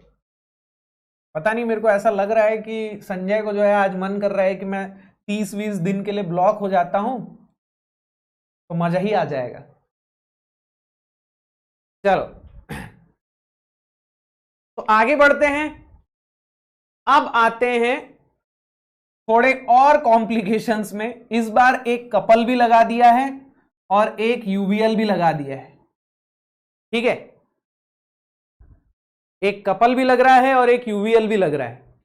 पता नहीं, मेरे को ऐसा लग रहा है कि संजय को जो है आज मन कर रहा है कि मैं 30-20 दिन के लिए ब्लॉक हो जाता हूं तो मजा ही आ जाएगा। चलो तो आगे बढ़ते हैं। अब आते हैं थोड़े और कॉम्प्लिकेशंस में। इस बार एक कपल भी लगा दिया है और एक यूवीएल भी लगा दिया है, ठीक है? एक कपल भी लग रहा है और एक यूवीएल भी लग रहा है।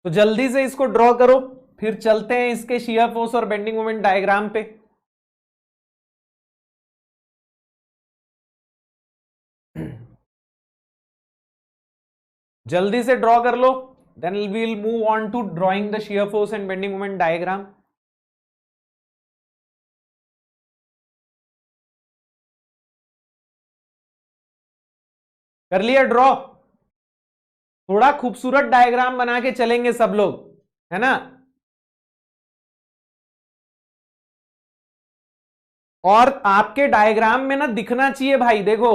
तो जल्दी से इसको ड्रॉ करो, फिर चलते हैं इसके शियर फोर्स और बेंडिंग मोमेंट डायग्राम पे। जल्दी से ड्रॉ कर लो, then we will move on to drawing the shear force and bending moment diagram. कर लिया ड्रॉ? थोड़ा खूबसूरत डायग्राम बना के चलेंगे सब लोग, है ना? और आपके डायग्राम में ना दिखना चाहिए भाई, देखो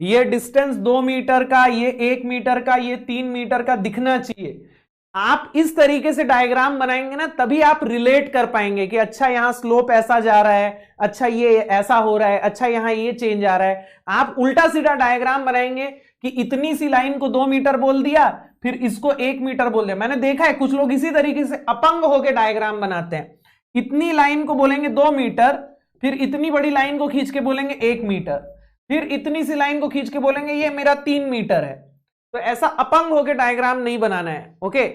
ये डिस्टेंस 2 मीटर का, ये 1 मीटर का, ये 3 मीटर का दिखना चाहिए। आप इस तरीके से डायग्राम बनाएंगे ना तभी आप रिलेट कर पाएंगे कि अच्छा यहां स्लोप ऐसा जा रहा है, अच्छा ये ऐसा हो रहा है, अच्छा यहां ये चेंज आ रहा है। आप उल्टा सीधा डायग्राम बनाएंगे कि इतनी सी लाइन को 2 मीटर बोल दिया, फिर इसको 1 मीटर बोल दिया। मैंने देखा है कुछ लोग इसी तरीके से अपंग होकर डायग्राम बनाते हैं। इतनी लाइन को बोलेंगे 2 मीटर, फिर इतनी बड़ी लाइन को खींच के बोलेंगे 1 मीटर, फिर इतनी सी लाइन को खींच के बोलेंगे ये मेरा 3 मीटर है। तो ऐसा अपंग होकर डायग्राम नहीं बनाना है। ओके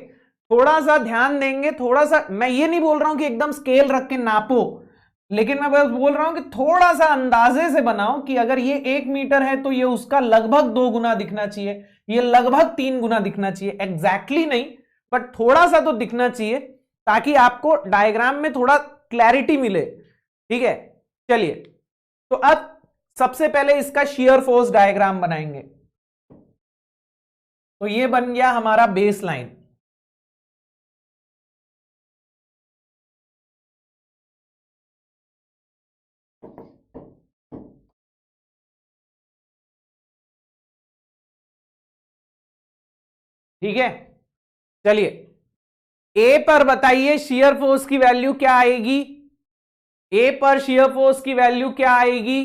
थोड़ा सा ध्यान देंगे, थोड़ा सा, मैं ये नहीं बोल रहा हूं कि एकदम स्केल रख के नापो, लेकिन मैं बस बोल रहा हूं कि थोड़ा सा अंदाजे से बनाओ कि अगर ये 1 मीटर है तो ये उसका लगभग 2 गुना दिखना चाहिए, ये लगभग 3 गुना दिखना चाहिए। एग्जैक्टली नहीं, बट थोड़ा सा तो दिखना चाहिए ताकि आपको डायग्राम में थोड़ा क्लैरिटी मिले, ठीक है? चलिए तो अब सबसे पहले इसका शियर फोर्स डायग्राम बनाएंगे। तो ये बन गया हमारा बेस लाइन, ठीक है? चलिए ए पर बताइए शियर फोर्स की वैल्यू क्या आएगी? ए पर शियर फोर्स की वैल्यू क्या आएगी?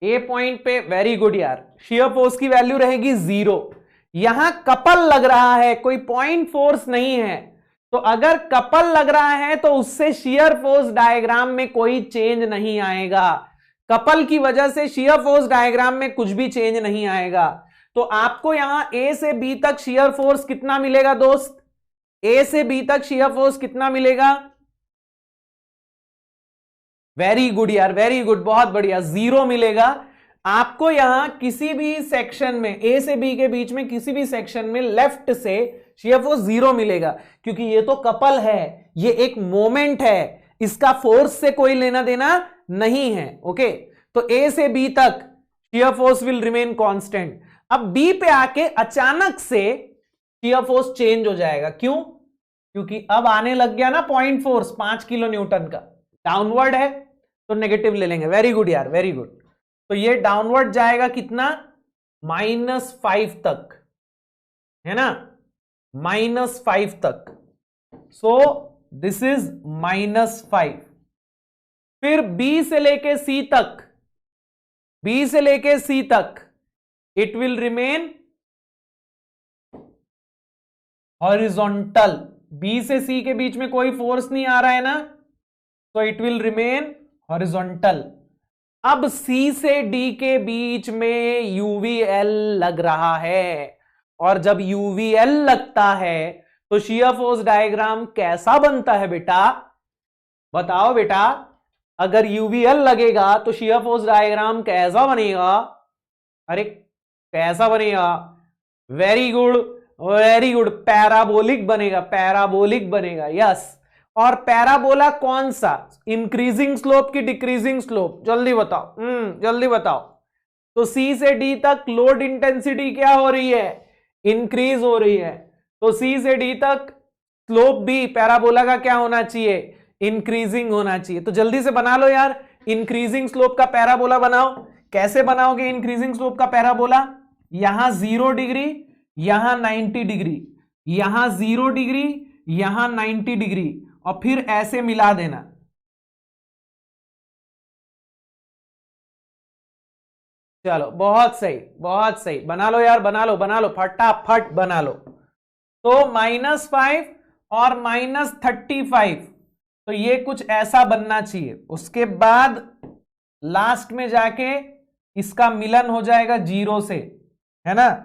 ए पॉइंट पे, वेरी गुड यार, शियर फोर्स की वैल्यू रहेगी 0। यहां कपल लग रहा है, कोई पॉइंट फोर्स नहीं है, तो अगर कपल लग रहा है तो उससे शियर फोर्स डायग्राम में कोई चेंज नहीं आएगा। कपल की वजह से शियर फोर्स डायग्राम में कुछ भी चेंज नहीं आएगा। तो आपको यहां ए से बी तक शियर फोर्स कितना मिलेगा दोस्त? ए से बी तक शियर फोर्स कितना मिलेगा? वेरी गुड यार, वेरी गुड, बहुत बढ़िया, 0 मिलेगा। आपको यहां किसी भी सेक्शन में, ए से बी के बीच में किसी भी सेक्शन में लेफ्ट से शियर फोर्स 0 मिलेगा, क्योंकि ये तो कपल है, ये एक मोमेंट है, इसका फोर्स से कोई लेना देना नहीं है। ओके तो ए से बी तक shear force will remain constant. अब बी पे आके अचानक से शियर फोर्स चेंज हो जाएगा। क्यों? क्योंकि अब आने लग गया ना पॉइंट फोर्स 5 किलो न्यूटन का, डाउनवर्ड है तो नेगेटिव ले लेंगे। वेरी गुड यार, वेरी गुड। तो ये डाउनवर्ड जाएगा कितना, -5 तक, है ना, -5 तक। सो दिस इज -5। फिर B से लेके C तक, B से लेके C तक it will remain horizontal. B से C के बीच में कोई फोर्स नहीं आ रहा है ना, तो इट विल रिमेन हॉरिजॉन्टल। अब C से D के बीच में UVL लग रहा है, और जब UVL लगता है तो शियर फोर्स डायग्राम कैसा बनता है बेटा, बताओ बेटा। अगर UVL लगेगा तो शियर फोर्स डायग्राम कैसा बनेगा, अरे कैसा बनेगा, very good very good, parabolic बनेगा, पैराबोलिक बनेगा, यस। और पैराबोला कौन सा, इंक्रीजिंग स्लोप की डिक्रीजिंग स्लोप, जल्दी बताओ, जल्दी बताओ। तो C से D तक लोड इंटेंसिटी क्या हो रही है, इंक्रीज हो रही है, तो C से D तक स्लोप भी पैराबोला का क्या होना चाहिए, इंक्रीजिंग होना चाहिए। तो जल्दी से बना लो यार, इंक्रीजिंग स्लोप का पैराबोला बनाओ। कैसे बनाओगे इंक्रीजिंग स्लोप का पैराबोला, यहां 0 डिग्री, यहां 90 डिग्री, यहां 0 डिग्री, यहां 90 डिग्री, और फिर ऐसे मिला देना। चलो बहुत सही, बहुत सही, बना लो यार, बना लो, बना लो, फटाफट बना लो। तो -5 और -35, तो ये कुछ ऐसा बनना चाहिए। उसके बाद लास्ट में जाके इसका मिलन हो जाएगा 0 से, है ना,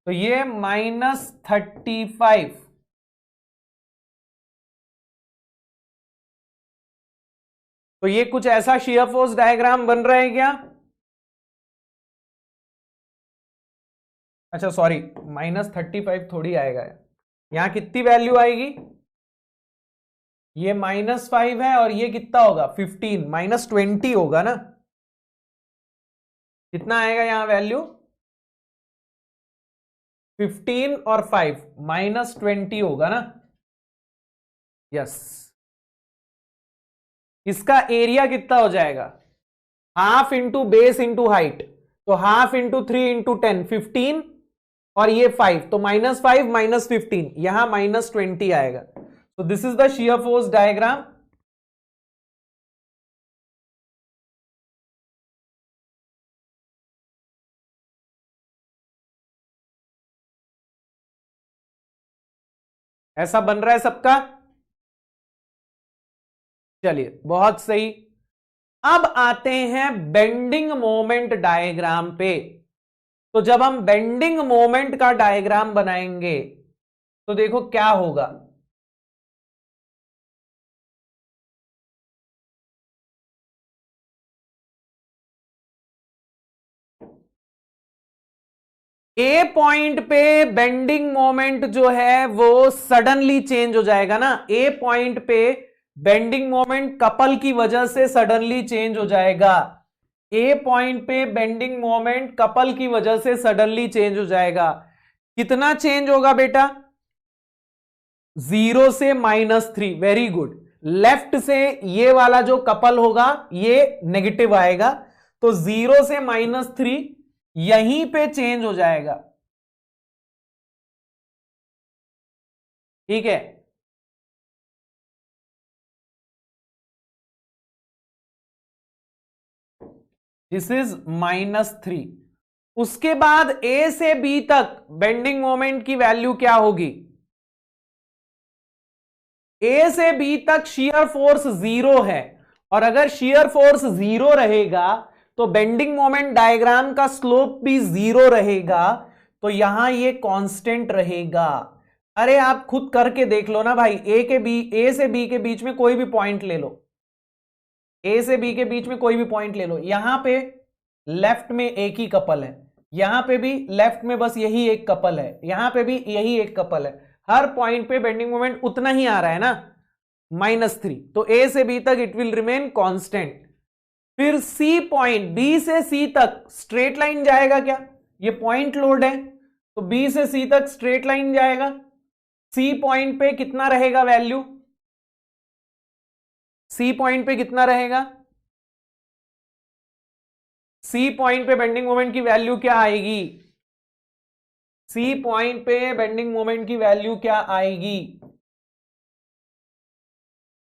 तो ये -35। तो ये कुछ ऐसा शियर फोर्स डायग्राम बन रहा है क्या, अच्छा सॉरी, -35 थोड़ी आएगा, यहां कितनी वैल्यू आएगी, ये -5 है और ये कितना होगा 15, -20 होगा ना, कितना आएगा यहां वैल्यू 15 और 5 -20 होगा ना, यस। इसका एरिया कितना हो जाएगा, half into base into height, तो हाफ इंटू 3 इंटू 10 15, और ये 5, तो -5 -15, यहां -20 आएगा। तो this is the shear force diagram. ऐसा बन रहा है सबका, चलिए बहुत सही। अब आते हैं बेंडिंग मोमेंट डायग्राम पे। तो जब हम बेंडिंग मोमेंट का डायग्राम बनाएंगे तो देखो क्या होगा, ए पॉइंट पे बेंडिंग मोमेंट जो है वो सडनली चेंज हो जाएगा ना, ए पॉइंट पे बेंडिंग मोमेंट कपल की वजह से सडनली चेंज हो जाएगा। ए पॉइंट पे बेंडिंग मोमेंट कपल की वजह से सडनली चेंज हो जाएगा। कितना चेंज होगा बेटा, 0 से -3, वेरी गुड। लेफ्ट से ये वाला जो कपल होगा ये नेगेटिव आएगा, तो 0 से -3 यहीं पे चेंज हो जाएगा, ठीक है। This is -3। उसके बाद ए से बी तक बेंडिंग मोमेंट की वैल्यू क्या होगी, ए से बी तक शियर फोर्स 0 है, और अगर शियर फोर्स 0 रहेगा तो बेंडिंग मोमेंट डायग्राम का स्लोप भी 0 रहेगा, तो यहां ये कांस्टेंट रहेगा। अरे आप खुद करके देख लो ना भाई, ए से बी के बीच में कोई भी पॉइंट ले लो, ए से बी के बीच में कोई भी पॉइंट ले लो, यहां पे लेफ्ट में एक ही कपल है, यहां पे भी लेफ्ट में बस यही एक कपल है, यहां पे भी यही एक कपल है, हर पॉइंट पे बेंडिंग मोमेंट उतना ही आ रहा है ना, -3, तो ए से बी तक इट विल रिमेन कांस्टेंट। फिर सी पॉइंट, बी से सी तक स्ट्रेट लाइन जाएगा क्या, ये पॉइंट लोड है, तो बी से सी तक स्ट्रेट लाइन जाएगा, सी पॉइंट पे कितना रहेगा वैल्यू? सी पॉइंट पे कितना रहेगा? सी पॉइंट पे बेंडिंग मोमेंट की वैल्यू क्या आएगी? सी पॉइंट पे बेंडिंग मोमेंट की वैल्यू क्या आएगी?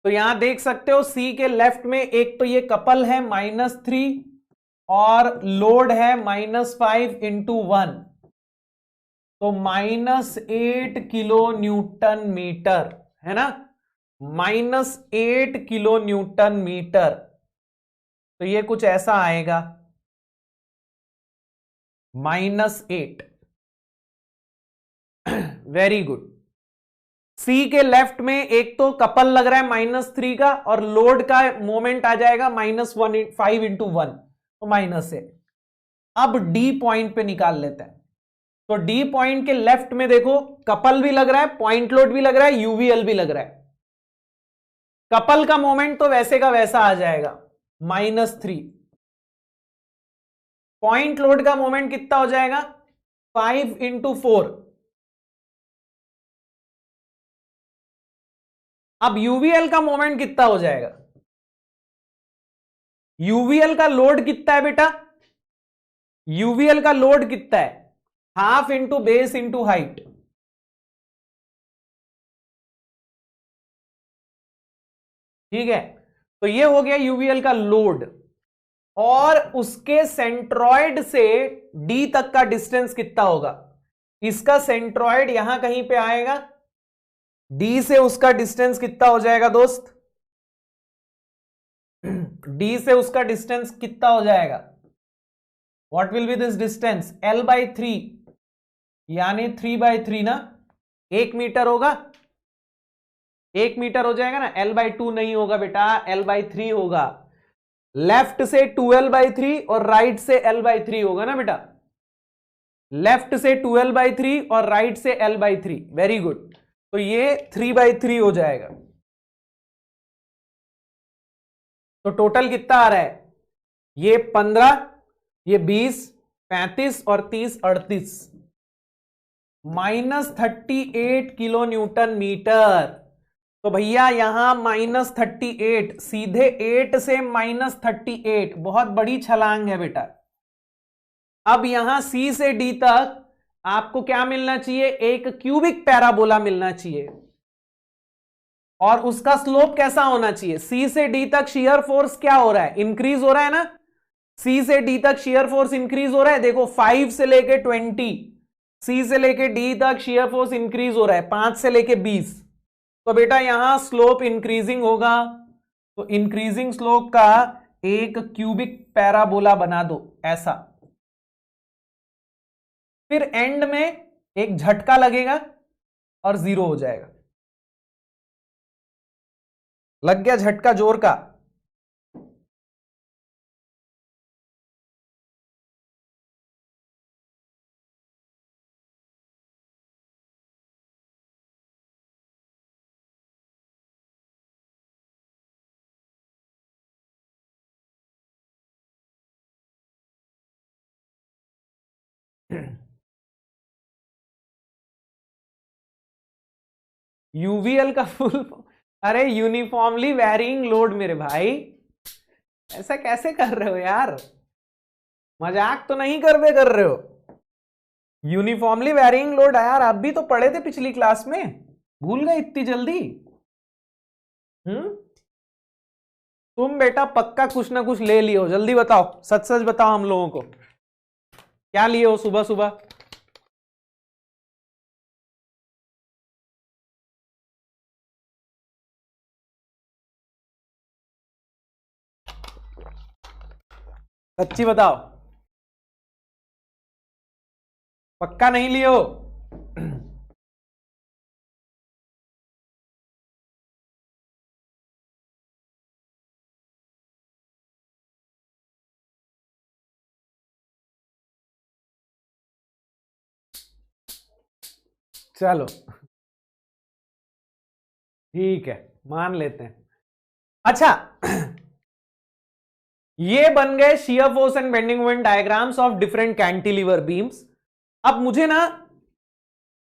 तो यहां देख सकते हो सी के लेफ्ट में एक तो ये कपल है -3 और लोड है -5 इंटू 1, तो -8 किलो न्यूटन मीटर है ना, -8 किलो न्यूटन मीटर। तो ये कुछ ऐसा आएगा -8। Very good. सी के लेफ्ट में एक तो कपल लग रहा है -3 का और लोड का मोमेंट आ जाएगा -5 इंटू 1, तो -8। अब डी पॉइंट पे निकाल लेते हैं। तो डी पॉइंट के लेफ्ट में देखो कपल भी लग रहा है, पॉइंट लोड भी लग रहा है, यूवीएल भी लग रहा है। कपल का मोमेंट तो वैसे का वैसा आ जाएगा -3। पॉइंट लोड का मोमेंट कितना हो जाएगा? 5 इंटू 4। अब यूवीएल का मोमेंट कितना हो जाएगा? यूवीएल का लोड कितना है बेटा? यूवीएल का लोड कितना है? Half into base into height. ठीक है, तो ये हो गया यूवीएल का लोड। और उसके सेंट्रॉइड से डी तक का डिस्टेंस कितना होगा? इसका सेंट्रॉइड यहां कहीं पे आएगा, डी से उसका डिस्टेंस कितना हो जाएगा दोस्त? डी से उसका डिस्टेंस कितना हो जाएगा? What will B this distance? L/3, यानी 3/3 ना, 1 मीटर होगा। 1 मीटर हो जाएगा ना, L/2 नहीं होगा बेटा, L/3 होगा। लेफ्ट से 2L/3 और राइट से L/3 होगा ना बेटा, लेफ्ट से 2L/3 और राइट से L/3। वेरी गुड, तो ये 3/3 हो जाएगा। तो टोटल कितना आ रहा है? ये 15, ये 20, 35 और 30, 38, -38 किलो न्यूटन मीटर। तो भैया यहां -38, सीधे 8 से -38, बहुत बड़ी छलांग है बेटा। अब यहां सी से डी तक आपको क्या मिलना चाहिए? एक क्यूबिक पैराबोला मिलना चाहिए। और उसका स्लोप कैसा होना चाहिए? सी से डी तक शियर फोर्स क्या हो रहा है? इंक्रीज हो रहा है ना। सी से डी तक शियर फोर्स इंक्रीज हो रहा है, देखो 5 से लेके 20, सी से लेके डी तक शियर फोर्स इंक्रीज हो रहा है 5 से लेके 20। तो बेटा यहां स्लोप इंक्रीजिंग होगा, तो इंक्रीजिंग स्लोप का एक क्यूबिक पैराबोला बना दो ऐसा। फिर एंड में एक झटका लगेगा और 0 हो जाएगा। लग गया झटका जोर का? यूवीएल का फुल, अरे यूनिफॉर्मली वेरिंग लोड मेरे भाई, ऐसा कैसे कर रहे हो यार? मजाक तो नहीं कर रहे हो? यूनिफॉर्मली वेरिंग लोड यार, आप भी तो पढ़े थे पिछली क्लास में, भूल गए इतनी जल्दी? तुम बेटा पक्का कुछ ना कुछ ले लियो, जल्दी बताओ, सच सच बताओ हम लोगों को, क्या लिए हो सुबह सुबह? सच्ची बताओ, पक्का नहीं लिए हो? चलो ठीक है, मान लेते हैं। अच्छा, ये बन गए shear force and bending moment diagrams of different cantilever beams. अब मुझे ना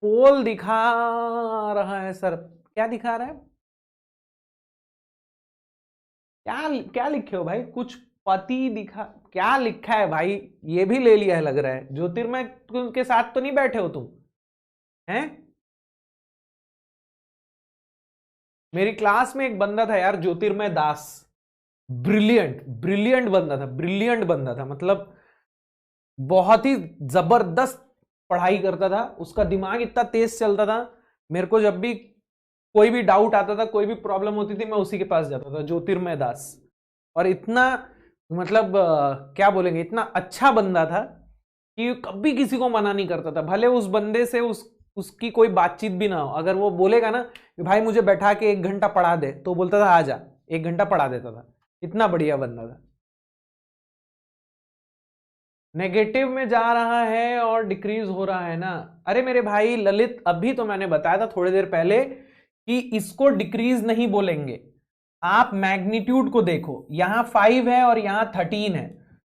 पोल दिखा रहा है सर, क्या दिखा रहा है? क्या क्या लिखे हो भाई? कुछ पति दिखा, क्या लिखा है भाई? ये भी ले लिया है लग रहा है। ज्योतिर्मय के साथ तो नहीं बैठे हो तुम हैं? मेरी क्लास में एक बंदा था यार, ज्योतिर्मय दास, ब्रिलियंट ब्रिलियंट बंदा था, ब्रिलियंट बंदा था, मतलब बहुत ही जबरदस्त पढ़ाई करता था, उसका दिमाग इतना तेज चलता था। मेरे को जब भी कोई भी डाउट आता था, कोई भी प्रॉब्लम होती थी, मैं उसी के पास जाता था, ज्योतिर्मय दास। और इतना मतलब क्या बोलेंगे, इतना अच्छा बंदा था कि कभी किसी को मना नहीं करता था, भले उस बंदे से उसकी कोई बातचीत भी ना हो। अगर वो बोलेगा ना कि भाई मुझे बैठा के 1 घंटा पढ़ा दे, तो बोलता था आ जा, 1 घंटा पढ़ा देता था। इतना बढ़िया बंदा था। नेगेटिव में जा रहा है और डिक्रीज हो रहा है ना? अरे मेरे भाई ललित, अभी तो मैंने बताया था थोड़ी देर पहले कि इसको डिक्रीज नहीं बोलेंगे। आप मैग्नीट्यूड को देखो, यहां 5 है और यहां 13 है,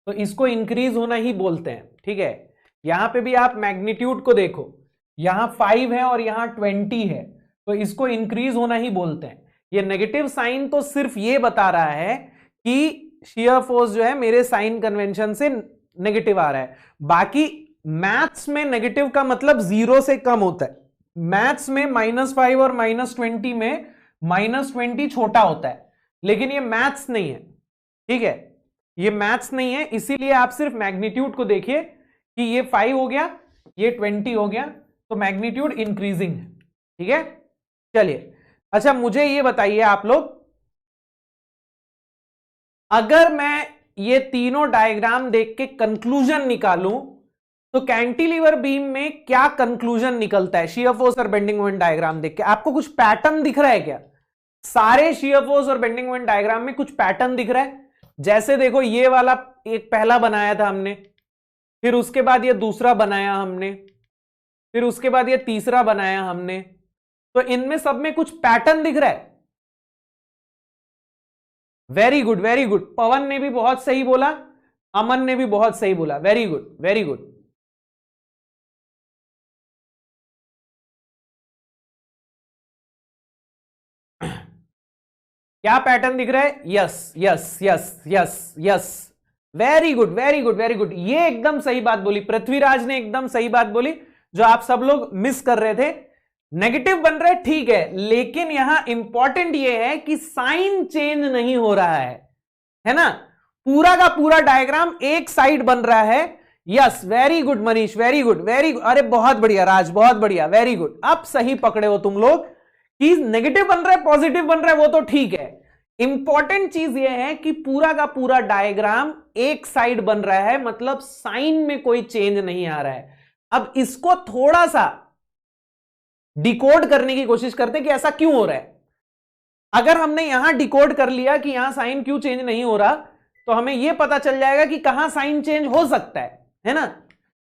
तो इसको इंक्रीज होना ही बोलते हैं, ठीक है। यहां पे भी आप मैग्नीट्यूड को देखो, यहां 5 है और यहां 20 है, तो इसको इंक्रीज होना ही बोलते हैं। ये नेगेटिव साइन तो सिर्फ ये बता रहा है कि शियर फोर्स जो है मेरे साइन कन्वेंशन से नेगेटिव आ रहा है। बाकी मैथ्स में नेगेटिव का मतलब 0 से कम होता है। मैथ्स में -5 और -20 में -20 छोटा होता है, लेकिन ये मैथ्स नहीं है, ठीक है, ये मैथ्स नहीं है। इसीलिए आप सिर्फ मैग्नीट्यूड को देखिए कि ये 5 हो गया, ये 20 हो गया, तो मैग्नीट्यूड इंक्रीजिंग है, ठीक है। चलिए, अच्छा मुझे ये बताइए आप लोग, अगर मैं ये तीनों डायग्राम देख के कंक्लूजन निकालूं, तो कैंटिलीवर बीम में क्या कंक्लूजन निकलता है शियर फोर्स और बेंडिंग मोमेंट डायग्राम देख के? आपको कुछ पैटर्न दिख रहा है क्या? सारे शियर फोर्स और बेंडिंग मोमेंट डायग्राम में कुछ पैटर्न दिख रहा है? जैसे देखो, ये वाला एक पहला बनाया था हमने, फिर उसके बाद ये दूसरा बनाया हमने, फिर उसके बाद ये तीसरा बनाया हमने, तो इनमें सब में कुछ पैटर्न दिख रहा है। Very good, very good. Pawan ने भी बहुत सही बोला, अमन ने भी बहुत सही बोला, वेरी गुड, वेरी गुड। क्या पैटर्न दिख रहा है? Yes yes yes yes yes, very good, very good, very good. ये एकदम सही बात बोली, पृथ्वीराज ने एकदम सही बात बोली, जो आप सब लोग मिस कर रहे थे। नेगेटिव बन रहा है, ठीक है, लेकिन यहां इंपॉर्टेंट ये है कि साइन चेंज नहीं हो रहा है ना? पूरा का पूरा डायग्राम एक साइड बन रहा है। Yes, very good Manish, very good, very good. अरे बहुत बढ़िया राज, बहुत बढ़िया, वेरी गुड। अब सही पकड़े हो तुम लोग कि नेगेटिव बन रहा है, पॉजिटिव बन रहा है, वो तो ठीक है। इंपॉर्टेंट चीज ये है कि पूरा का पूरा डायग्राम एक साइड बन रहा है, मतलब साइन में कोई चेंज नहीं आ रहा है। अब इसको थोड़ा सा डिकोड करने की कोशिश करते कि ऐसा क्यों हो रहा है। अगर हमने यहां डिकोड कर लिया कि यहां साइन क्यों चेंज नहीं हो रहा, तो हमें यह पता चल जाएगा कि कहां साइन चेंज हो सकता है ना?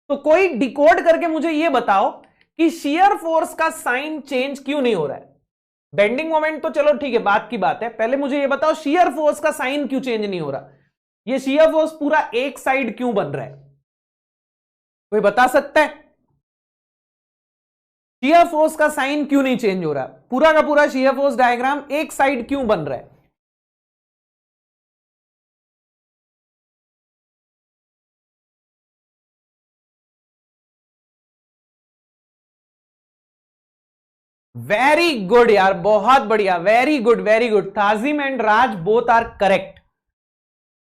तो कोई डिकोड करके मुझे यह बताओ कि शियर फोर्स का साइन चेंज क्यों नहीं हो रहा है। बेंडिंग मोमेंट तो चलो ठीक है, बात की बात है, पहले मुझे यह बताओ शियर फोर्स का साइन क्यों चेंज नहीं हो रहा। ये शियर फोर्स पूरा एक साइड क्यों बन रहा है? कोई बता सकता है? शियर फोर्स का साइन क्यों नहीं चेंज हो रहा? पूरा का पूरा शियर फोर्स डायग्राम एक साइड क्यों बन रहा है? वेरी गुड यार, बहुत बढ़िया, very good, very good. Tajim and Raj both are correct.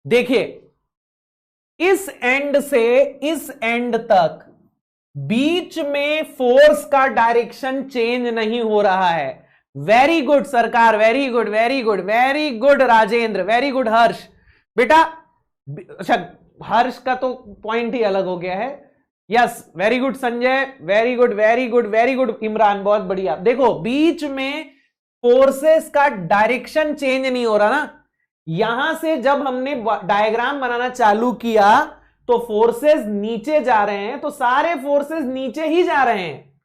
देखिए, इस एंड से इस एंड तक बीच में फोर्स का डायरेक्शन चेंज नहीं हो रहा है। Very good Sarkar, very good, very good, very good Rajendra, very good Harsh. बेटा अच्छा, हर्ष का तो पॉइंट ही अलग हो गया है। Yes, very good Sanjay, very good, very good, very good Imran, बहुत बढ़िया। देखो, बीच में फोर्सेस का डायरेक्शन चेंज नहीं हो रहा ना। यहां से जब हमने डायग्राम बनाना चालू किया तो फोर्सेस नीचे जा रहे हैं, तो सारे फोर्सेस नीचे ही जा रहे हैं।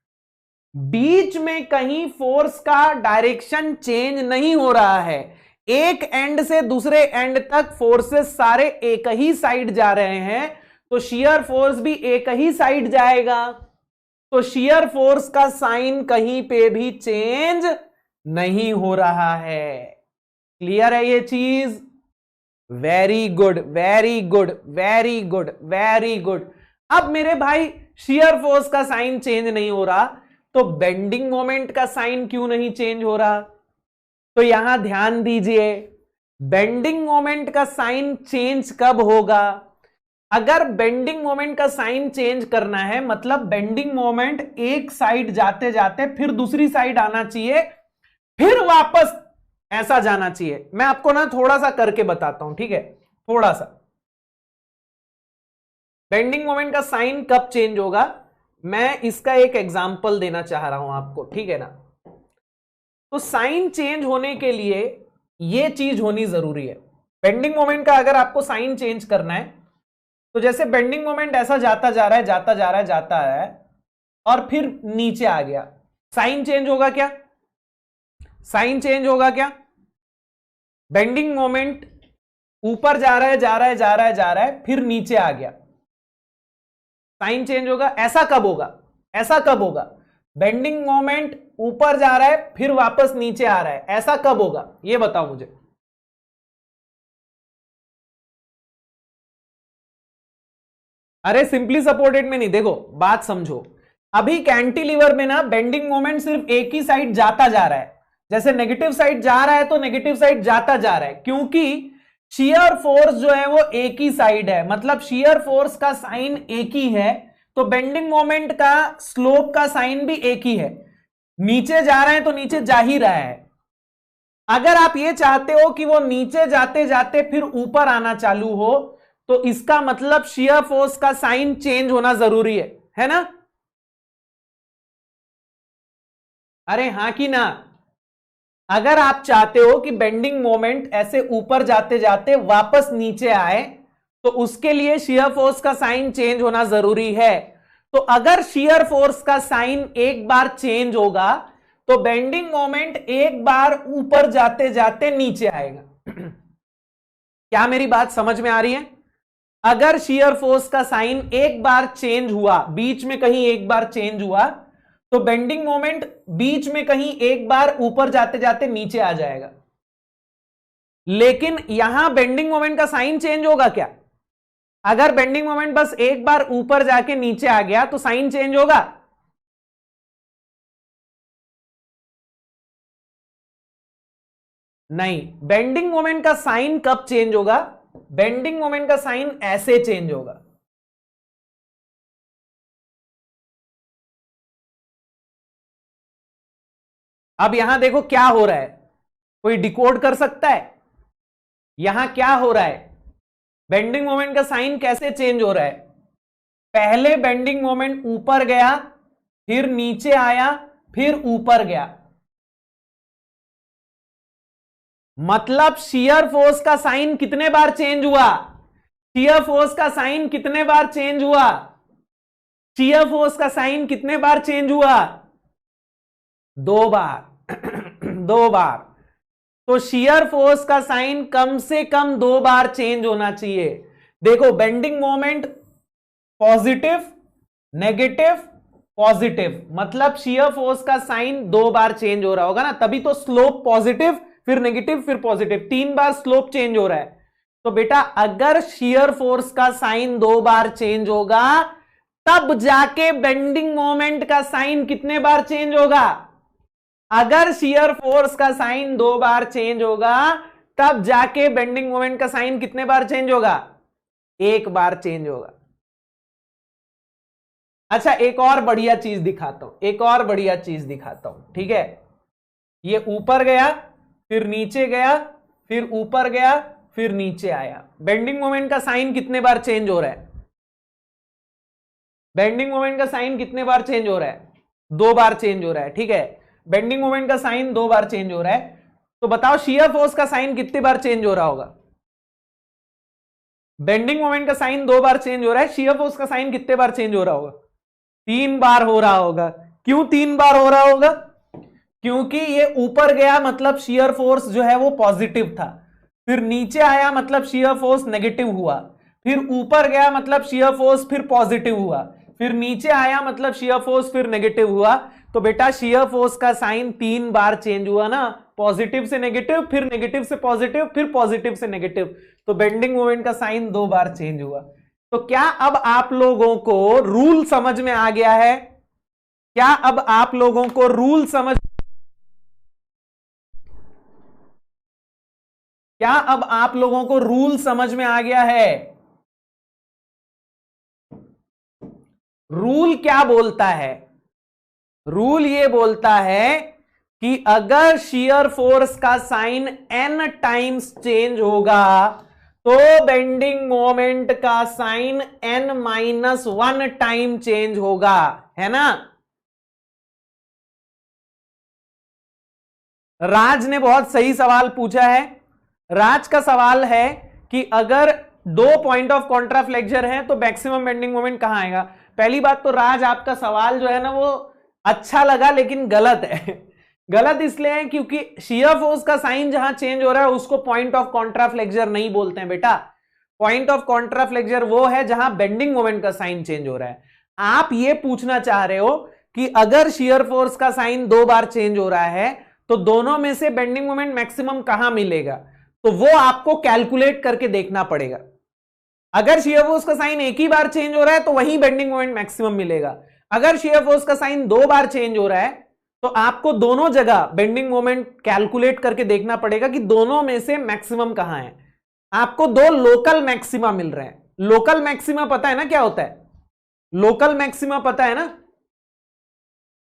बीच में कहीं फोर्स का डायरेक्शन चेंज नहीं हो रहा है। एक एंड से दूसरे एंड तक फोर्सेस सारे एक ही साइड जा रहे हैं, तो शियर फोर्स भी एक ही साइड जाएगा। तो शियर फोर्स का साइन कहीं पे भी चेंज नहीं हो रहा है। क्लियर है ये चीज? Very good, very good, very good, very good. अब मेरे भाई शियर फोर्स का साइन चेंज नहीं हो रहा, तो बेंडिंग मोमेंट का साइन क्यों नहीं चेंज हो रहा? तो यहां ध्यान दीजिए, बेंडिंग मोमेंट का साइन चेंज कब होगा? अगर बेंडिंग मोमेंट का साइन चेंज करना है, मतलब बेंडिंग मोमेंट एक साइड जाते जाते फिर दूसरी साइड आना चाहिए, फिर वापस ऐसा जाना चाहिए। मैं आपको ना थोड़ा सा करके बताता हूं, ठीक है? थोड़ा सा बेंडिंग मोमेंट का साइन कब चेंज होगा, मैं इसका एक एग्जांपल देना चाह रहा हूं आपको, ठीक है ना? तो साइन चेंज होने के लिए यह चीज होनी जरूरी है। बेंडिंग मोमेंट का अगर आपको साइन चेंज करना है, तो जैसे बेंडिंग मोमेंट ऐसा जाता जा रहा है, जाता जा रहा है, जाता है, और फिर नीचे आ गया, साइन चेंज होगा क्या? साइन चेंज होगा क्या? बेंडिंग मोमेंट ऊपर जा रहा है, जा रहा है, जा रहा है, जा रहा है, फिर नीचे आ गया, साइन चेंज होगा। ऐसा कब होगा? ऐसा कब होगा? बेंडिंग मोमेंट ऊपर जा रहा है, फिर वापस नीचे आ रहा है, ऐसा कब होगा? यह बताओ मुझे। अरे सिंपली सपोर्टेड में नहीं, देखो बात समझो। अभी कैंटिलीवर में ना बेंडिंग मोमेंट सिर्फ एक ही साइड जाता जा रहा है, जैसे नेगेटिव साइड जा रहा है तो नेगेटिव साइड जाता जा रहा है, क्योंकि शियर फोर्स जो है वो एक ही साइड है, मतलब शियर फोर्स का साइन एक ही है, तो बेंडिंग मोमेंट का स्लोप का साइन भी एक ही है। नीचे जा रहे हैं तो नीचे जा ही रहा है। अगर आप ये चाहते हो कि वो नीचे जाते जाते फिर ऊपर आना चालू हो, तो इसका मतलब शियर फोर्स का साइन चेंज होना जरूरी है ना? अरे हां कि ना? अगर आप चाहते हो कि बेंडिंग मोमेंट ऐसे ऊपर जाते जाते वापस नीचे आए, तो उसके लिए शियर फोर्स का साइन चेंज होना जरूरी है। तो अगर शियर फोर्स का साइन एक बार चेंज होगा, तो बेंडिंग मोमेंट एक बार ऊपर जाते जाते नीचे आएगा। क्या मेरी बात समझ में आ रही है? अगर शियर फोर्स का साइन एक बार चेंज हुआ, बीच में कहीं एक बार चेंज हुआ, तो बेंडिंग मोमेंट बीच में कहीं एक बार ऊपर जाते जाते नीचे आ जाएगा। लेकिन यहां बेंडिंग मोमेंट का साइन चेंज होगा क्या? अगर बेंडिंग मोमेंट बस एक बार ऊपर जाके नीचे आ गया तो साइन चेंज होगा? नहीं। बेंडिंग मोमेंट का साइन कब चेंज होगा? बेंडिंग मोमेंट का साइन ऐसे चेंज होगा। अब यहां देखो क्या हो रहा है, कोई डिकोड कर सकता है? यहां क्या हो रहा है? बेंडिंग मोमेंट का साइन कैसे चेंज हो रहा है? पहले बेंडिंग मोमेंट ऊपर गया, फिर नीचे आया, फिर ऊपर गया, मतलब शियर फोर्स का साइन कितने बार चेंज हुआ? शियर फोर्स का साइन कितने बार चेंज हुआ? शियर फोर्स का साइन कितने बार चेंज हुआ? 2 बार। 2 बार। तो शियर फोर्स का साइन कम से कम 2 बार चेंज होना चाहिए। देखो bending moment positive, negative, positive, मतलब शियर फोर्स का साइन 2 बार चेंज हो रहा होगा ना, तभी तो स्लोप पॉजिटिव, फिर नेगेटिव, फिर पॉजिटिव, 3 बार स्लोप चेंज हो रहा है। तो बेटा अगर शियर फोर्स का साइन 2 बार चेंज होगा, तब जाके बेंडिंग मोमेंट का साइन कितने बार चेंज होगा? अगर शियर फोर्स का साइन 2 बार चेंज होगा, तब जाके बेंडिंग मोमेंट का साइन कितने बार चेंज होगा? 1 बार चेंज होगा। अच्छा एक और बढ़िया चीज दिखाता हूं, एक और बढ़िया चीज दिखाता हूं, ठीक है? ये ऊपर गया, फिर नीचे गया, फिर ऊपर गया, फिर नीचे आया। बेंडिंग मोमेंट का साइन कितने बार चेंज हो रहा है? बेंडिंग मोमेंट का साइन कितने बार चेंज हो रहा है? 2 बार चेंज हो रहा है, ठीक है? बेंडिंग मोमेंट का साइन 2 बार चेंज हो रहा है, तो बताओ शियर फोर्स का साइन कितनी बार चेंज हो रहा होगा? बेंडिंग मोमेंट का साइन 2 बार चेंज हो रहा है, शियर फोर्स का साइन कितने बार चेंज हो रहा होगा? 3 बार हो रहा होगा। क्यों 3 बार हो रहा होगा? क्योंकि ये ऊपर गया मतलब शियर फोर्स जो है वो पॉजिटिव था, फिर नीचे आया मतलब शियर फोर्स नेगेटिव हुआ, फिर ऊपर गया मतलब शियर फोर्स फिर पॉजिटिव हुआ, फिर नीचे आया मतलब शियर फोर्स फिर नेगेटिव हुआ। तो बेटा शियर फोर्स का साइन 3 बार चेंज हुआ ना, पॉजिटिव से नेगेटिव, फिर नेगेटिव से पॉजिटिव, फिर पॉजिटिव से नेगेटिव। तो बेंडिंग मोमेंट का साइन 2 बार चेंज हुआ। तो क्या अब आप लोगों को रूल समझ में आ गया है? क्या अब आप लोगों को रूल समझ क्या अब आप लोगों को रूल समझ में आ गया है? रूल क्या बोलता है? रूल ये बोलता है कि अगर शियर फोर्स का साइन n टाइम्स चेंज होगा तो बेंडिंग मोमेंट का साइन n-1 टाइम चेंज होगा, है ना? राज ने बहुत सही सवाल पूछा है। राज का सवाल है कि अगर 2 पॉइंट ऑफ कॉन्ट्राफ्लेक्चर है तो मैक्सिमम बेंडिंग मोमेंट कहां आएगा। पहली बात तो राज आपका सवाल जो है ना वो अच्छा लगा लेकिन गलत है। गलत इसलिए है क्योंकि शियर फोर्स का साइन जहां चेंज हो रहा है उसको पॉइंट ऑफ कॉन्ट्राफ्लेक्चर नहीं बोलते हैं बेटा। पॉइंट ऑफ कॉन्ट्राफ्लेक्चर वो है जहां बेंडिंग मोमेंट का साइन चेंज हो रहा है। आप ये पूछना चाह रहे हो कि अगर शियर फोर्स का साइन 2 बार चेंज हो रहा है तो दोनों में से बेंडिंग मोमेंट मैक्सिमम कहां मिलेगा, तो वो आपको कैलकुलेट करके देखना पड़ेगा। अगर शियर फोर्स का साइन एक ही बार चेंज हो रहा है तो वहीं बेंडिंग मोमेंट मैक्सिमम मिलेगा। अगर शियर फोर्स का साइन 2 बार चेंज हो रहा है तो आपको दोनों जगह बेंडिंग मोमेंट कैलकुलेट करके देखना पड़ेगा कि दोनों में से मैक्सिमम कहां है। आपको 2 लोकल मैक्सिमा मिल रहे हैं। लोकल मैक्सिमा पता है ना क्या होता है? लोकल मैक्सिमा पता है ना?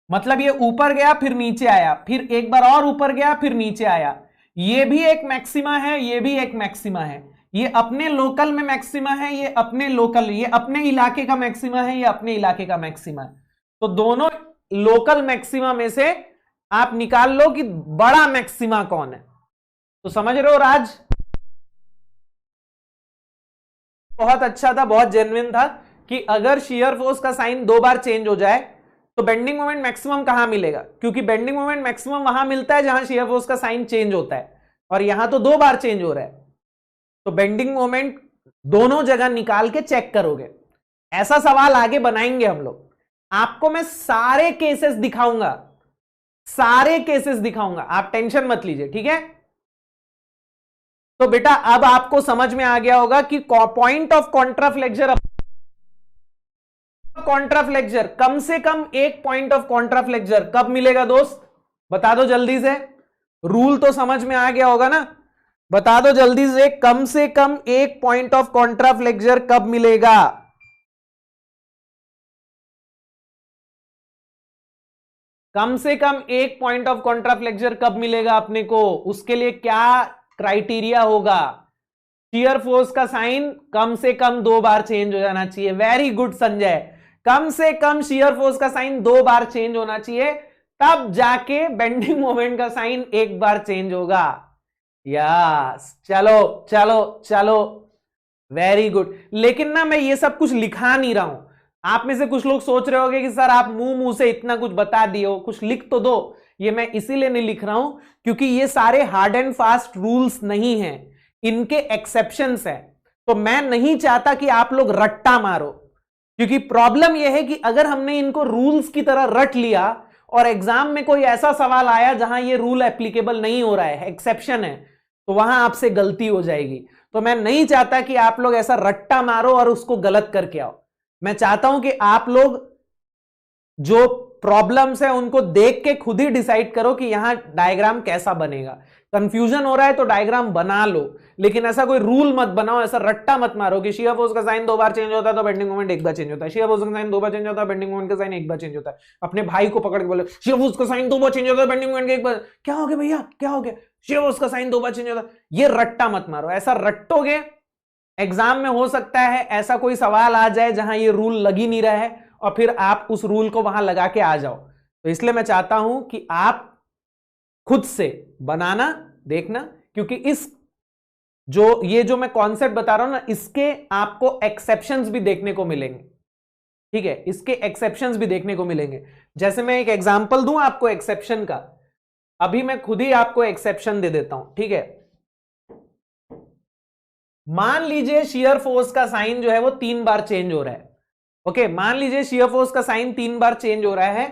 मतलब ये ऊपर गया फिर नीचे आया, फिर एक बार और ऊपर गया फिर नीचे आया। ये भी एक मैक्सिमा है, ये भी एक मैक्सिमा है। ये अपने लोकल में मैक्सिमा है, ये अपने लोकल, ये अपने इलाके का मैक्सिमा है, ये अपने इलाके का मैक्सिमा है। तो दोनों लोकल मैक्सिमा में से आप निकाल लो कि बड़ा मैक्सिमा कौन है। तो समझ रहे हो राज? बहुत अच्छा था, बहुत जेन्युइन था कि अगर शियर फोर्स का साइन 2 बार चेंज हो जाए तो बेंडिंग मोमेंट मैक्सिमम कहां मिलेगा, क्योंकि बेंडिंग मोमेंट मैक्सिमम वहां मिलता है जहां शियर फोर्स का साइन चेंज होता है, और यहां तो 2 बार चेंज हो रहा है। तो बेंडिंग मोमेंट दोनों जगह निकाल के चेक करोगे। ऐसा सवाल आगे बनाएंगे हम लोग। आपको मैं सारे केसेस दिखाऊंगा, सारे केसेस दिखाऊंगा, आप टेंशन मत लीजिए, ठीक है? तो बेटा अब आपको समझ में आ गया होगा कि पॉइंट ऑफ कॉन्ट्राफ्लेक्चर, कॉन्ट्राफ्लेक्चर कम से कम एक पॉइंट ऑफ कॉन्ट्राफ्लेक्चर कब मिलेगा दोस्त? बता दो जल्दी से। रूल तो समझ में आ गया होगा ना? बता दो जल्दी से कम एक पॉइंट ऑफ कॉन्ट्राफ्लेक्चर कब मिलेगा? कम से कम एक पॉइंट ऑफ कॉन्ट्राफ्लेक्चर कब मिलेगा अपने को? उसके लिए क्या क्राइटेरिया होगा? शियर फोर्स का साइन कम से कम 2 बार चेंज हो जाना चाहिए। वेरी गुड संजय, कम से कम शियर फोर्स का साइन 2 बार चेंज होना चाहिए, तब जाके बेंडिंग मोमेंट का साइन 1 बार चेंज होगा। यस, चलो चलो चलो, वेरी गुड। लेकिन ना मैं ये सब कुछ लिखा नहीं रहा हूं। आप में से कुछ लोग सोच रहे होंगे कि सर आप मुंह से इतना कुछ बता दिए हो, कुछ लिख तो दो। ये मैं इसीलिए नहीं लिख रहा हूं क्योंकि ये सारे हार्ड एंड फास्ट रूल्स नहीं हैं, इनके एक्सेप्शंस हैं। तो मैं नहीं चाहता कि आप लोग रट्टा मारो, क्योंकि प्रॉब्लम यह है कि अगर हमने इनको रूल्स की तरह रट लिया और एग्जाम में कोई ऐसा सवाल आया जहां ये रूल एप्लीकेबल नहीं हो रहा है, एक्सेप्शन है, तो वहां आपसे गलती हो जाएगी। तो मैं नहीं चाहता कि आप लोग ऐसा रट्टा मारो और उसको गलत करके आओ। मैं चाहता हूं कि आप लोग जो प्रॉब्लम्स है उनको देख के खुद ही डिसाइड करो कि यहां डायग्राम कैसा बनेगा। कंफ्यूजन हो रहा है तो डायग्राम बना लो, लेकिन ऐसा कोई रूल मत बनाओ, ऐसा रट्टा मत मारो कि शियर फोर्स का साइन 2 बार चेंज होता है तो बेंडिंग मोमेंट 1 बार चेंज होता है, शियर फोर्स का साइन 2 बार चेंज होता है बेंडिंग मोमेंट का साइन 1 बार चेंज होता है। अपने भाई को पकड़ के बोले शियर फोर्स का साइन 2 बार चेंज होता है बेंडिंग मोमेंट का 1 बार, क्या हो गया भैया, क्या हो गया, शियर फोर्स का साइन 2 बार चेंज होता है। ये रट्टा मत मारो, ऐसा रट्टोगे एग्जाम में हो सकता है ऐसा कोई सवाल आ जाए जहां ये रूल लग ही नहीं रहा है और फिर आप उस रूल को वहां लगा के आ जाओ। तो इसलिए मैं चाहता हूं कि आप खुद से बनाना देखना, क्योंकि इस ये जो मैं कॉन्सेप्ट बता रहा हूं ना, इसके आपको एक्सेप्शंस भी देखने को मिलेंगे, ठीक है? इसके एक्सेप्शंस भी देखने को मिलेंगे। जैसे मैं एक एग्जांपल दूं आपको एक्सेप्शन का, अभी मैं खुद ही आपको एक्सेप्शन दे देता हूं, ठीक है? मान लीजिए शियर फोर्स का साइन जो है वो 3 बार चेंज हो रहा है ओके, मान लीजिए शियर फोर्स का साइन 3 बार चेंज हो रहा है।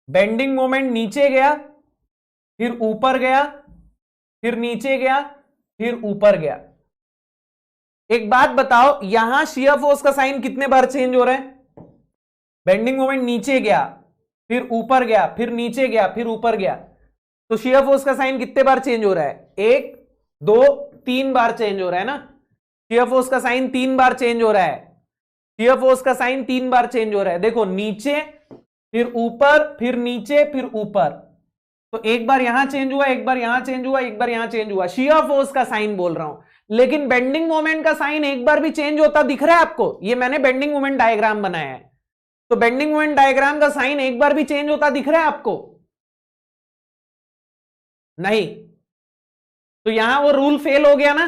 बेंडिंग मोमेंट नीचे गया, फिर ऊपर गया, फिर नीचे गया, फिर ऊपर गया। एक बात बताओ, यहां शियर फोर्स का साइन कितने बार चेंज हो रहा है? बेंडिंग मोमेंट नीचे गया, फिर ऊपर गया, फिर नीचे गया, फिर ऊपर गया, तो शियर फोर्स का साइन कितने बार चेंज हो रहा है? 1 2 3 बार चेंज हो रहा है ना। शियर फोर्स का साइन 3 बार चेंज हो रहा है। शियर फोर्स का साइन 3 बार चेंज हो रहा है। देखो, नीचे, फिर ऊपर, फिर नीचे, फिर ऊपर। तो एक बार यहां चेंज हुआ, एक बार यहां चेंज हुआ, एक बार यहां चेंज हुआ। शियर फोर्स का साइन बोल रहा हूं, लेकिन बेंडिंग मोमेंट का साइन एक बार भी चेंज होता दिख रहा है आपको? ये मैंने बेंडिंग मोमेंट डायग्राम बनाया है, तो बेंडिंग मोमेंट डायग्राम का साइन एक बार भी चेंज होता दिख रहा है आपको? नहीं। तो यहां वो रूल फेल हो गया ना।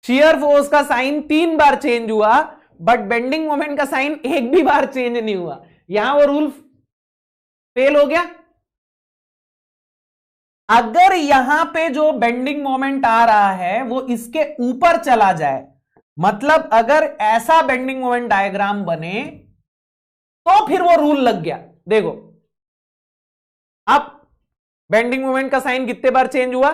शियर फोर्स का साइन 3 बार चेंज हुआ, बट बेंडिंग मोमेंट का साइन एक भी बार चेंज नहीं हुआ। यहां वो रूल फेल हो गया। अगर यहां पे जो बेंडिंग मोमेंट आ रहा है वो इसके ऊपर चला जाए, मतलब अगर ऐसा बेंडिंग मोमेंट डायग्राम बने, तो फिर वो रूल लग गया। देखो, अब बेंडिंग मोमेंट का साइन कितने बार चेंज हुआ?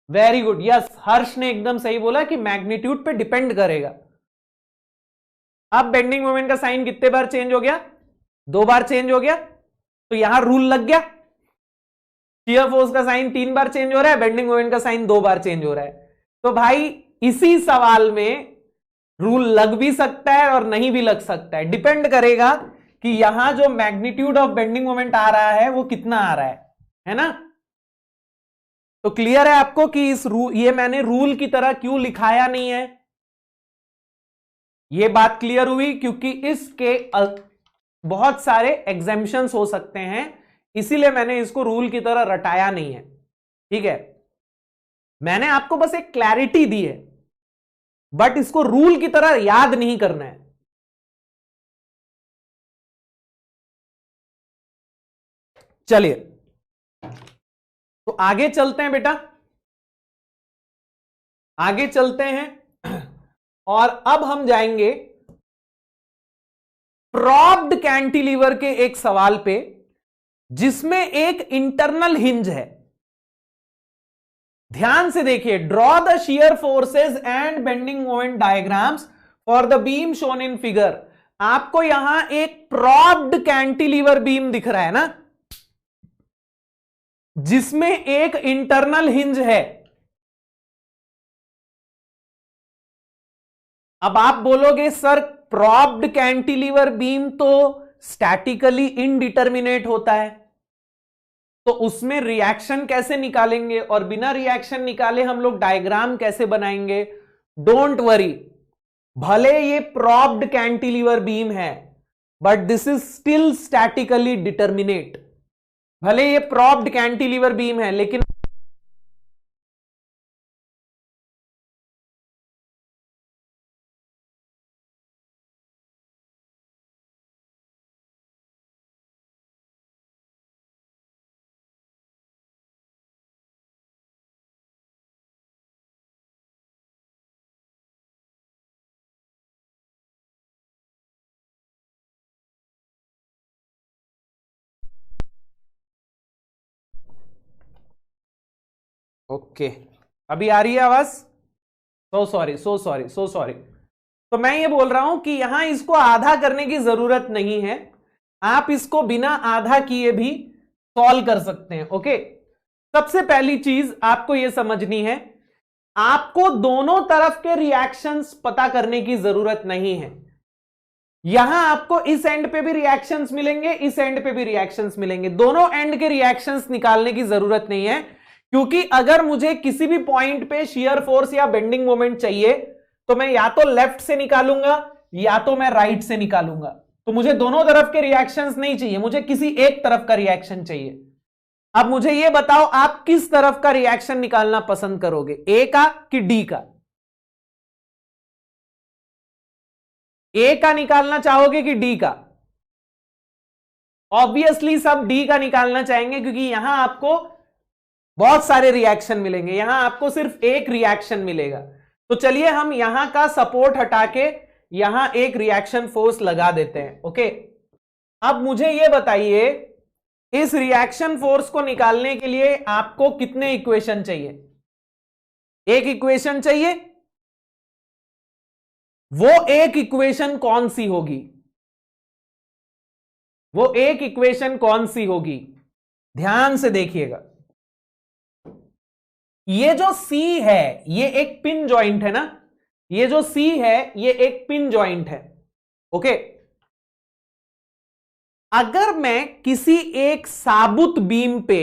वेरी गुड, यस, हर्ष ने एकदम सही बोला कि मैग्नीट्यूड पे डिपेंड करेगा। अब बेंडिंग मोमेंट का साइन कितने बार चेंज हो गया? 2 बार चेंज हो गया, तो यहां रूल लग गया। शियर फोर्स का साइन 3 बार चेंज हो रहा है, बेंडिंग मोमेंट का साइन 2 बार चेंज हो रहा है। तो भाई इसी सवाल में रूल लग भी सकता है और नहीं भी लग सकता है, डिपेंड करेगा कि यहां जो मैग्नीट्यूड ऑफ बेंडिंग मोमेंट आ रहा है वो कितना आ रहा है ना। तो क्लियर है आपको कि ये मैंने रूल की तरह क्यों लिखाया नहीं है? ये बात क्लियर हुई, क्योंकि इसके बहुत सारे एग्जेम्पशंस हो सकते हैं, इसीलिए मैंने इसको रूल की तरह रटाया नहीं है। ठीक है, मैंने आपको बस एक क्लैरिटी दी है, बट इसको रूल की तरह याद नहीं करना है। चलिए, तो आगे चलते हैं बेटा, आगे चलते हैं और अब हम जाएंगे प्रॉप्ड कैंटिलीवर के एक सवाल पे, जिसमें एक इंटरनल हिंज है। ध्यान से देखिए, draw the shear forces and bending moment diagrams for the beam shown in figure. आपको यहां एक प्रॉप्ड कैंटिलीवर बीम दिख रहा है ना, जिसमें एक इंटरनल हिंज है। अब आप बोलोगे सर, प्रॉप्ड कैंटिलीवर बीम तो स्टैटिकली इनडिटर्मिनेट होता है, तो उसमें रिएक्शन कैसे निकालेंगे, और बिना रिएक्शन निकाले हम लोग डायग्राम कैसे बनाएंगे? डोंट वरी, भले ये प्रॉप्ड कैंटिलीवर बीम है, but this is still statically determinate. भले ये प्रॉप्ड कैंटिलीवर बीम है, लेकिन ओके, अभी आ रही है आवाज? So sorry, so sorry, so sorry. तो मैं ये बोल रहा हूं कि यहां इसको आधा करने की जरूरत नहीं है, आप इसको बिना आधा किए भी सॉल्व कर सकते हैं। ओके, सबसे पहली चीज आपको यह समझनी है, आपको दोनों तरफ के रिएक्शंस पता करने की जरूरत नहीं है। यहां आपको इस एंड पे भी रिएक्शंस मिलेंगे, इस एंड पे भी रिएक्शंस मिलेंगे, दोनों एंड के रिएक्शंस निकालने की जरूरत नहीं है, क्योंकि अगर मुझे किसी भी पॉइंट पे शियर फोर्स या बेंडिंग मोमेंट चाहिए, तो मैं या तो लेफ्ट से निकालूंगा या तो मैं राइट से निकालूंगा। तो मुझे दोनों तरफ के रिएक्शंस नहीं चाहिए, मुझे किसी एक तरफ का रिएक्शन चाहिए। अब मुझे यह बताओ, आप किस तरफ का रिएक्शन निकालना पसंद करोगे, ए का कि डी का? ए का निकालना चाहोगे कि डी का? ऑब्वियसली सब डी का निकालना चाहेंगे, क्योंकि यहां आपको बहुत सारे रिएक्शन मिलेंगे, यहां आपको सिर्फ एक रिएक्शन मिलेगा। तो चलिए हम यहां का सपोर्ट हटा के यहां एक रिएक्शन फोर्स लगा देते हैं। ओके, अब मुझे यह बताइए, इस रिएक्शन फोर्स को निकालने के लिए आपको कितने इक्वेशन चाहिए? एक इक्वेशन चाहिए। वो एक इक्वेशन कौन सी होगी? वो एक इक्वेशन कौन सी होगी? ध्यान से देखिएगा। ये जो C है ये एक पिन जॉइंट है ना, ये जो C है ये एक पिन जॉइंट है। ओके, अगर मैं किसी एक साबुत बीम पे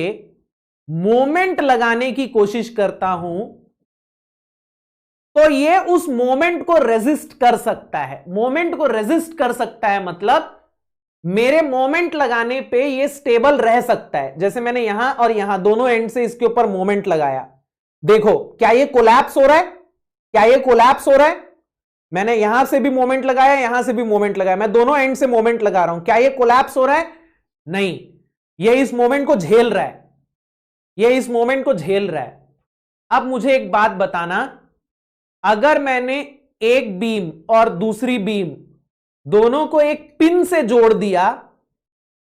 मोमेंट लगाने की कोशिश करता हूं तो ये उस मोमेंट को रेजिस्ट कर सकता है। मोमेंट को रेजिस्ट कर सकता है मतलब मेरे मोमेंट लगाने पे ये स्टेबल रह सकता है। जैसे मैंने यहां और यहां दोनों एंड से इसके ऊपर मोमेंट लगाया, देखो क्या ये कोलैप्स हो रहा है? क्या ये कोलैप्स हो रहा है? मैंने यहां से भी मोमेंट लगाया, यहां से भी मोमेंट लगाया, मैं दोनों एंड से मोमेंट लगा रहा हूं, क्या ये कोलैप्स हो रहा है? नहीं, ये इस मोमेंट को झेल रहा है, ये इस मोमेंट को झेल रहा है। अब मुझे एक बात बताना, अगर मैंने एक बीम और दूसरी बीम दोनों को एक पिन से जोड़ दिया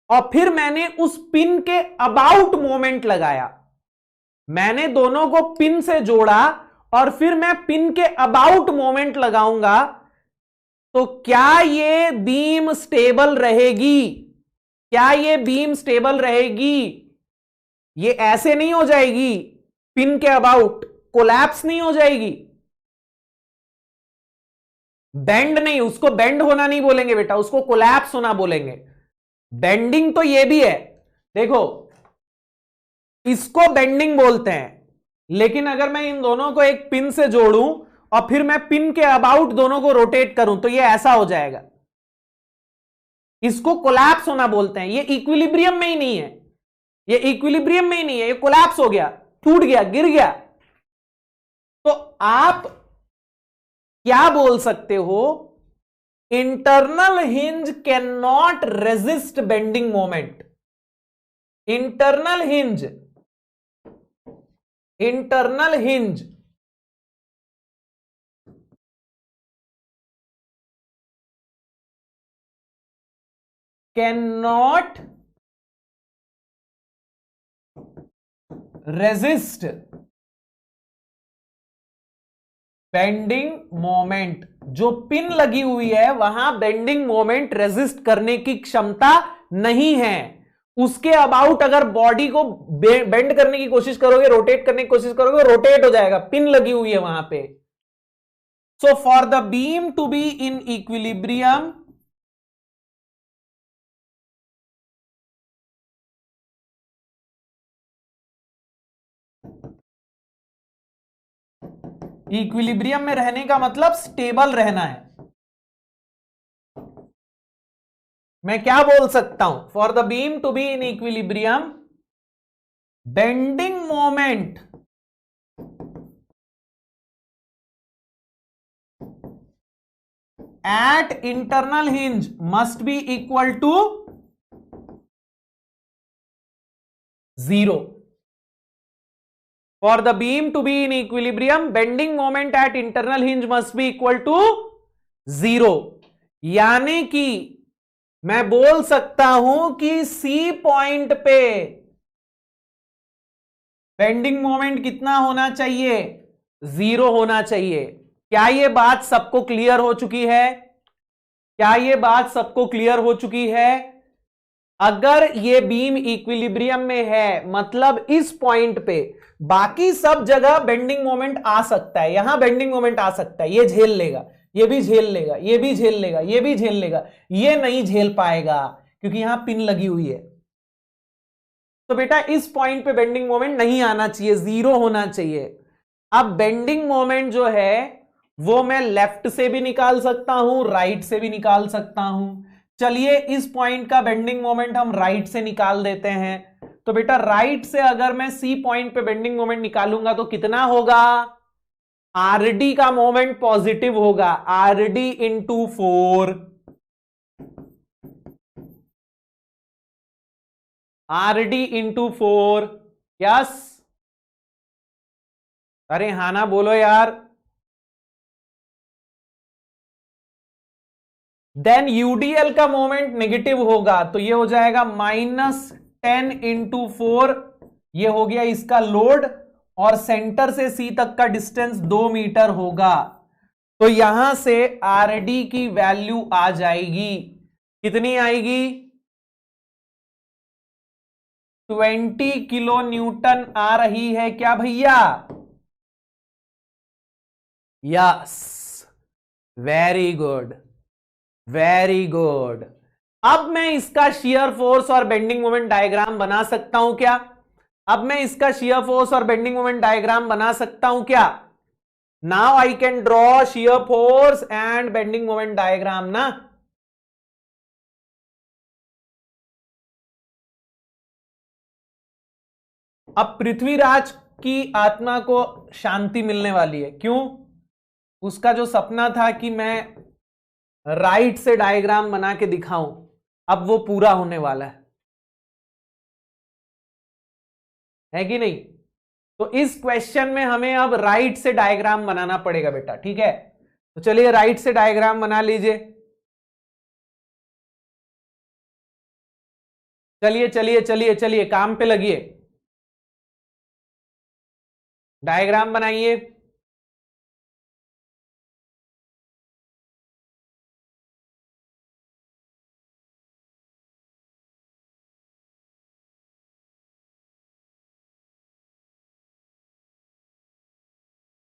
और फिर मैंने उस पिन के अबाउट मोमेंट लगाया, मैंने दोनों को पिन से जोड़ा और फिर मैं पिन के अबाउट मोमेंट लगाऊंगा, तो क्या ये बीम स्टेबल रहेगी? क्या ये बीम स्टेबल रहेगी? ये ऐसे नहीं हो जाएगी, पिन के अबाउट कोलैप्स नहीं हो जाएगी। बेंड नहीं, उसको बेंड होना नहीं बोलेंगे बेटा, उसको कोलैप्स होना बोलेंगे। बेंडिंग तो ये भी है, देखो इसको बेंडिंग बोलते हैं, लेकिन अगर मैं इन दोनों को एक पिन से जोड़ूं और फिर मैं पिन के अबाउट दोनों को रोटेट करूं तो ये ऐसा हो जाएगा, इसको कोलैप्स होना बोलते हैं। ये इक्विलिब्रियम में ही नहीं है, ये इक्विलिब्रियम में ही नहीं है, ये कोलैप्स हो गया, टूट गया, गिर गया। तो आप क्या बोल सकते हो? Internal hinge can not resist bending moment. Internal hinge can not resist bending moment. जो पिन लगी हुई है वहां बेंडिंग मोमेंट रेजिस्ट करने की क्षमता नहीं है। उसके अबाउट अगर बॉडी को बेंड करने की कोशिश करोगे, रोटेट करने की कोशिश करोगे, रोटेट हो जाएगा, पिन लगी हुई है वहां पे। So for the beam to be in equilibrium, equilibrium में रहने का मतलब स्टेबल रहना है। मैं क्या बोल सकता हूं? For the beam to be in equilibrium, bending moment at internal hinge must be equal to 0. For the beam to be in equilibrium, bending moment at internal hinge must be equal to 0. यानी कि मैं बोल सकता हूं कि C point पे bending moment कितना होना चाहिए? 0 होना चाहिए। क्या यह बात सबको क्लियर हो चुकी है? क्या यह बात सबको क्लियर हो चुकी है? अगर यह बीम इक्विलिब्रियम में है मतलब इस पॉइंट पे बाकी सब जगह बेंडिंग मोमेंट आ सकता है, यहां बेंडिंग मोमेंट आ सकता है, ये झेल लेगा, ये भी झेल लेगा, ये भी झेल लेगा, ये भी झेल लेगा, ये नहीं झेल पाएगा क्योंकि यहां पिन लगी हुई है। तो बेटा इस पॉइंट पे बेंडिंग मोमेंट नहीं आना चाहिए, 0 होना चाहिए। अब बेंडिंग मोमेंट जो है वो मैं लेफ्ट से भी निकाल सकता हूं, राइट से भी निकाल सकता हूं। चलिए इस पॉइंट का बेंडिंग मोमेंट हम राइट से निकाल देते हैं। तो बेटा राइट से अगर मैं सी पॉइंट पे बेंडिंग मोमेंट निकालूंगा तो कितना होगा? आरडी का मोमेंट पॉजिटिव होगा, RD into 4, RD into 4। Yes, अरे हाँ ना बोलो यार। देन यूडीएल का मोमेंट नेगेटिव होगा, तो ये हो जाएगा -10 × 4, ये हो गया इसका लोड, और सेंटर से सी तक का डिस्टेंस 2 मीटर होगा। तो यहां से आरडी की वैल्यू आ जाएगी, कितनी आएगी? 20 किलो न्यूटन आ रही है क्या भैया? Yes, very good, very good. अब मैं इसका शियर फोर्स और बेंडिंग मोमेंट डायग्राम बना सकता हूं क्या? अब मैं इसका शियर फोर्स और बेंडिंग मोमेंट डायग्राम बना सकता हूं क्या? Now I can draw shear force and bending moment diagram ना। अब पृथ्वीराज की आत्मा को शांति मिलने वाली है। क्यों? उसका जो सपना था कि मैं राइट से डायग्राम बना के दिखाऊं, अब वो पूरा होने वाला है कि नहीं? तो इस क्वेश्चन में हमें अब राइट से डायग्राम बनाना पड़ेगा बेटा, ठीक है? तो चलिए राइट से डायग्राम बना लीजिए। चलिए चलिए चलिए चलिए, काम पे लगिए, डायग्राम बनाइए।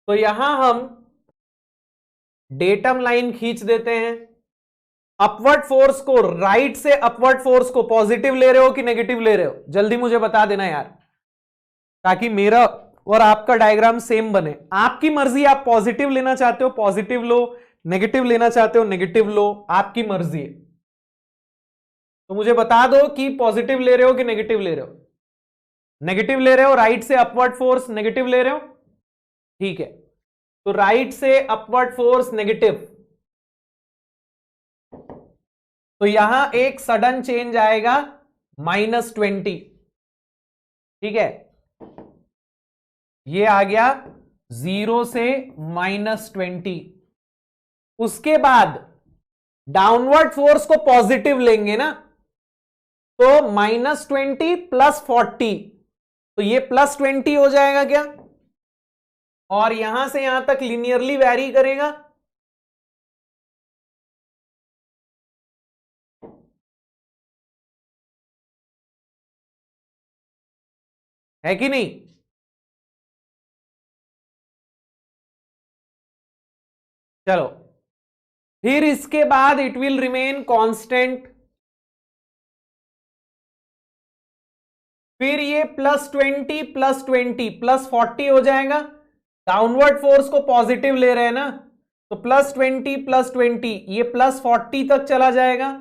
तो यहां हम डेटम लाइन खींच देते हैं। अपवर्ड फोर्स को, राइट से अपवर्ड फोर्स को पॉजिटिव ले रहे हो कि नेगेटिव ले रहे हो? जल्दी मुझे बता देना यार, ताकि मेरा और आपका डायग्राम सेम बने। आपकी मर्जी, आप पॉजिटिव लेना चाहते हो पॉजिटिव लो, नेगेटिव लेना चाहते हो नेगेटिव लो, आपकी मर्जी है। तो मुझे बता दो कि पॉजिटिव ले रहे हो कि नेगेटिव ले रहे हो? नेगेटिव ले रहे हो, राइट से अपवर्ड फोर्स नेगेटिव ले रहे हो, ठीक है। तो राइट से अपवर्ड फोर्स नेगेटिव, तो यहां एक सडन चेंज आएगा -20, ठीक है? ये आ गया 0 से -20। उसके बाद डाउनवर्ड फोर्स को पॉजिटिव लेंगे ना, तो -20 + 40, तो ये +20 हो जाएगा क्या? और यहां से यहां तक लिनियरली वैरी करेगा, है कि नहीं? चलो, फिर इसके बाद इट विल रिमेन कांस्टेंट। फिर ये +20 + 20 +40 हो जाएगा। डाउनवर्ड फोर्स को पॉजिटिव ले रहे हैं ना, तो +20 + 20 ये +40 तक चला जाएगा।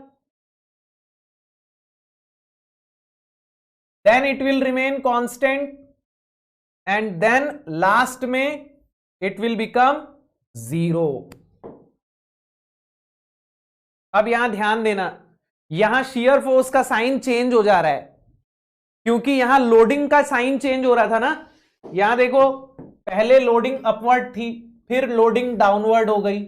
Then it will remain constant, and then last में इट विल बिकम 0। अब यहां ध्यान देना, यहां शियर फोर्स का साइन चेंज हो जा रहा है, क्योंकि यहां लोडिंग का साइन चेंज हो रहा था ना। यहां देखो, पहले लोडिंग अपवर्ड थी, फिर लोडिंग डाउनवर्ड हो गई,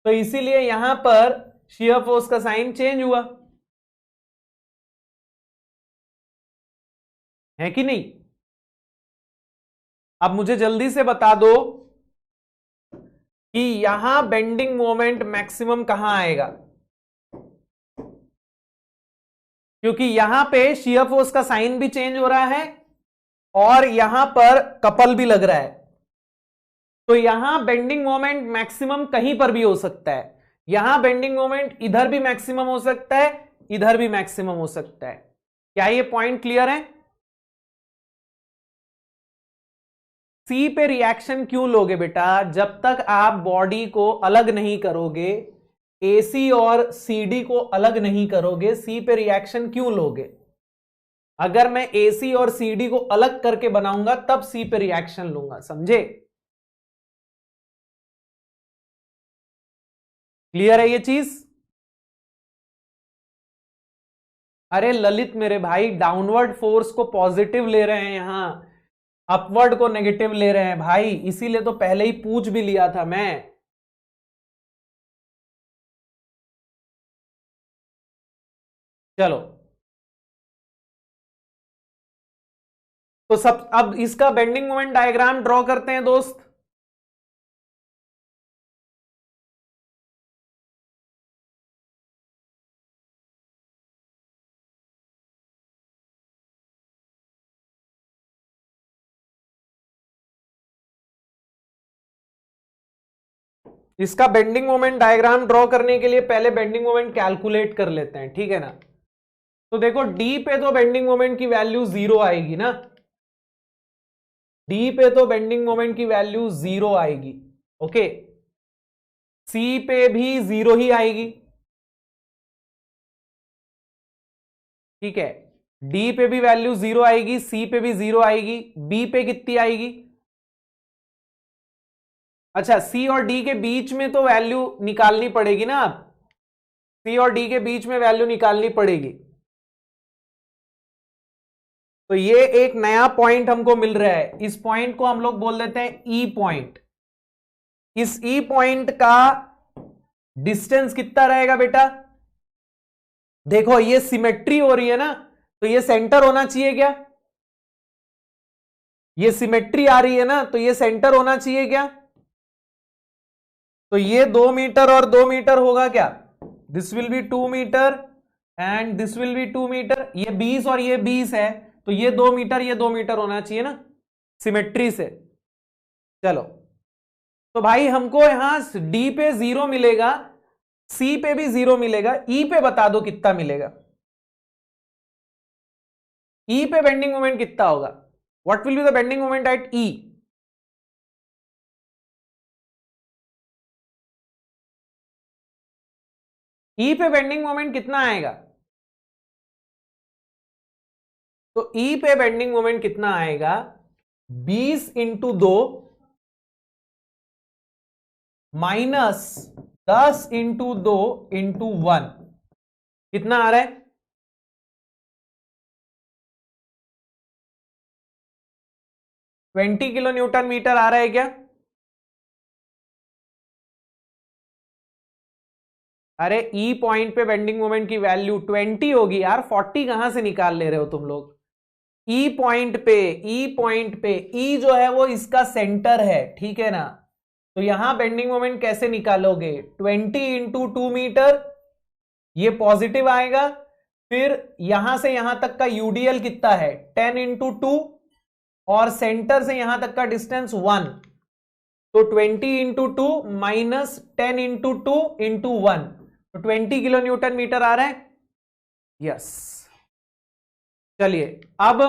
तो इसीलिए यहां पर शियर फोर्स का साइन चेंज हुआ, है कि नहीं? अब मुझे जल्दी से बता दो कि यहां बेंडिंग मोमेंट मैक्सिमम कहां आएगा, क्योंकि यहां पे शियर फोर्स का साइन भी चेंज हो रहा है और यहां पर कपल भी लग रहा है। तो यहां बेंडिंग मोमेंट मैक्सिमम कहीं पर भी हो सकता है। यहां बेंडिंग मोमेंट इधर भी मैक्सिमम हो सकता है, इधर भी मैक्सिमम हो सकता है। क्या ये पॉइंट क्लियर है? सी पे रिएक्शन क्यों लोगे बेटा? जब तक आप बॉडी को अलग नहीं करोगे, एसी और सीडी को अलग नहीं करोगे, सी पे रिएक्शन क्यों लोगे? अगर मैं एसी और सीडी को अलग करके बनाऊंगा तब सी पे रिएक्शन लूंगा, समझे? क्लियर है ये चीज? अरे ललित मेरे भाई, डाउनवर्ड फोर्स को पॉजिटिव ले रहे हैं यहां, अपवर्ड को नेगेटिव ले रहे हैं भाई, इसीलिए तो पहले ही पूछ भी लिया था मैं। चलो, तो सब अब इसका बेंडिंग मोमेंट डायग्राम ड्रॉ करते हैं दोस्त। इसका बेंडिंग मोमेंट डायग्राम ड्रॉ करने के लिए पहले बेंडिंग मोमेंट कैलकुलेट कर लेते हैं, ठीक है ना। तो देखो डी पे तो बेंडिंग मोमेंट की वैल्यू 0 आएगी ना, डी पे तो बेंडिंग मोमेंट की वैल्यू 0 आएगी। ओके, सी पे भी 0 ही आएगी, ठीक है। डी पे भी वैल्यू 0 आएगी, सी पे भी 0 आएगी, बी पे कितनी आएगी? अच्छा, सी और डी के बीच में तो वैल्यू निकालनी पड़ेगी ना, आप सी और डी के बीच में वैल्यू निकालनी पड़ेगी। तो ये एक नया पॉइंट हमको मिल रहा है, इस पॉइंट को हम लोग बोल देते हैं ई पॉइंट। इस ई पॉइंट का डिस्टेंस कितना रहेगा बेटा? देखो ये सिमेट्री हो रही है ना, तो ये सेंटर होना चाहिए क्या? ये सिमेट्री आ रही है ना, तो ये सेंटर होना चाहिए क्या? तो ये 2 मीटर और 2 मीटर होगा क्या? This will be 2 meter and this will be 2 meter. ये 20 और ये 20 है, तो ये 2 मीटर, ये 2 मीटर होना चाहिए ना सिमेट्री से। चलो, तो भाई हमको यहां डी पे 0 मिलेगा, सी पे भी 0 मिलेगा, ई पे बता दो कितना मिलेगा। ई पे बेंडिंग मोमेंट कितना होगा? What will be the bending moment at E? E पे बेंडिंग मोमेंट कितना आएगा? तो ई पे बेंडिंग मोमेंट कितना आएगा? 20 इंटू 2 माइनस 10 इंटू 2 इंटू 1, कितना आ रहा है? 20 किलो न्यूटन मीटर आ रहा है क्या? अरे ई पॉइंट पे बेंडिंग मोमेंट की वैल्यू 20 होगी यार, 40 कहां से निकाल ले रहे हो तुम लोग? ई पॉइंट पे, ई पॉइंट पे, ई जो है वो इसका सेंटर है, ठीक है ना। तो यहां बेंडिंग मोमेंट कैसे निकालोगे? 20 इंटू 2 मीटर, ये पॉजिटिव आएगा। फिर यहां से यहां तक का यूडीएल कितना है? 10 इंटू 2, और सेंटर से यहां तक का डिस्टेंस 1, तो 20 इंटू 2 माइनस 10 इंटू 2 इंटू 1, तो 20 किलो न्यूटन मीटर आ रहा है। यस, चलिए अब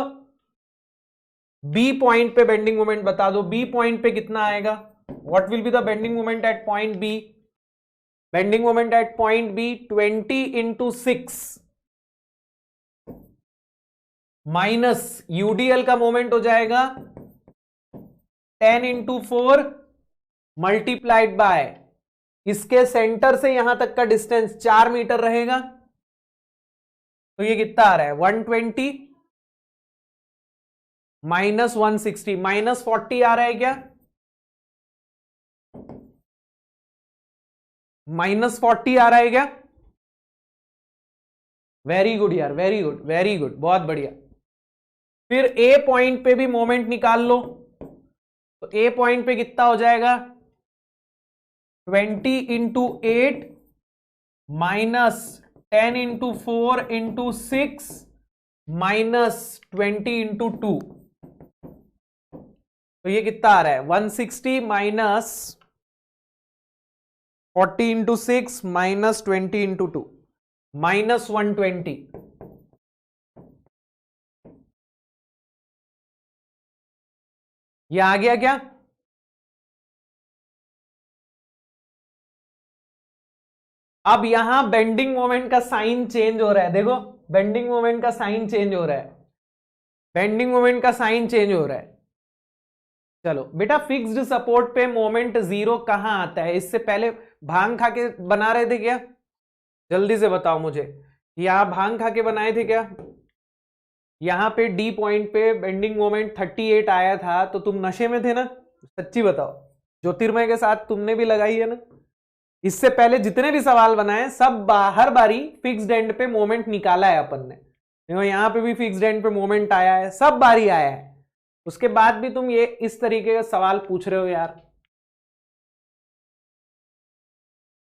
बी पॉइंट पे बेंडिंग मोमेंट बता दो, बी पॉइंट पे कितना आएगा? What will be the bending moment at point B? Bending moment at point B 20 into 6 minus UDL का मोमेंट हो जाएगा 10 इंटू 4 मल्टीप्लाइड बाय इसके सेंटर से यहां तक का डिस्टेंस 4 मीटर रहेगा, तो ये कितना आ रहा है? 120 माइनस 160, माइनस 40 आ रहा है क्या? माइनस 40 आ रहा है क्या? वेरी गुड यार, वेरी गुड, वेरी गुड, बहुत बढ़िया। फिर ए पॉइंट पे भी मोमेंट निकाल लो, तो ए पॉइंट पे कितना हो जाएगा? 20 into 8 minus 10 into 4 into 6 minus 20 into 2, तो ये कितना आ रहा है? 160 minus 40 into 6 minus 20 into 2, minus 120। ये आ गया क्या? अब यहां बेंडिंग मोमेंट का साइन चेंज हो रहा है, देखो बेंडिंग मोमेंट का साइन चेंज हो रहा है, बेंडिंग मोमेंट का साइन चेंज हो रहा है। चलो बेटा, फिक्स्ड सपोर्ट पे मोमेंट 0 कहां आता है? इससे पहले भांग खा के बना रहे थे क्या? जल्दी से बताओ मुझे, यहां भांग खा के बनाए थे क्या? यहां पे डी पॉइंट पे बेंडिंग मोमेंट 38 आया था, तो तुम नशे में थे ना? सच्ची बताओ, ज्योतिर्मय के साथ तुमने भी लगाई है ना? इससे पहले जितने भी सवाल बनाए सब हर बारी फिक्स्ड एंड पे मोमेंट निकाला है अपन ने। देखो यहां पे भी फिक्स्ड एंड पे मोमेंट आया है, सब बारी आया है, उसके बाद भी तुम ये इस तरीके का सवाल पूछ रहे हो यार।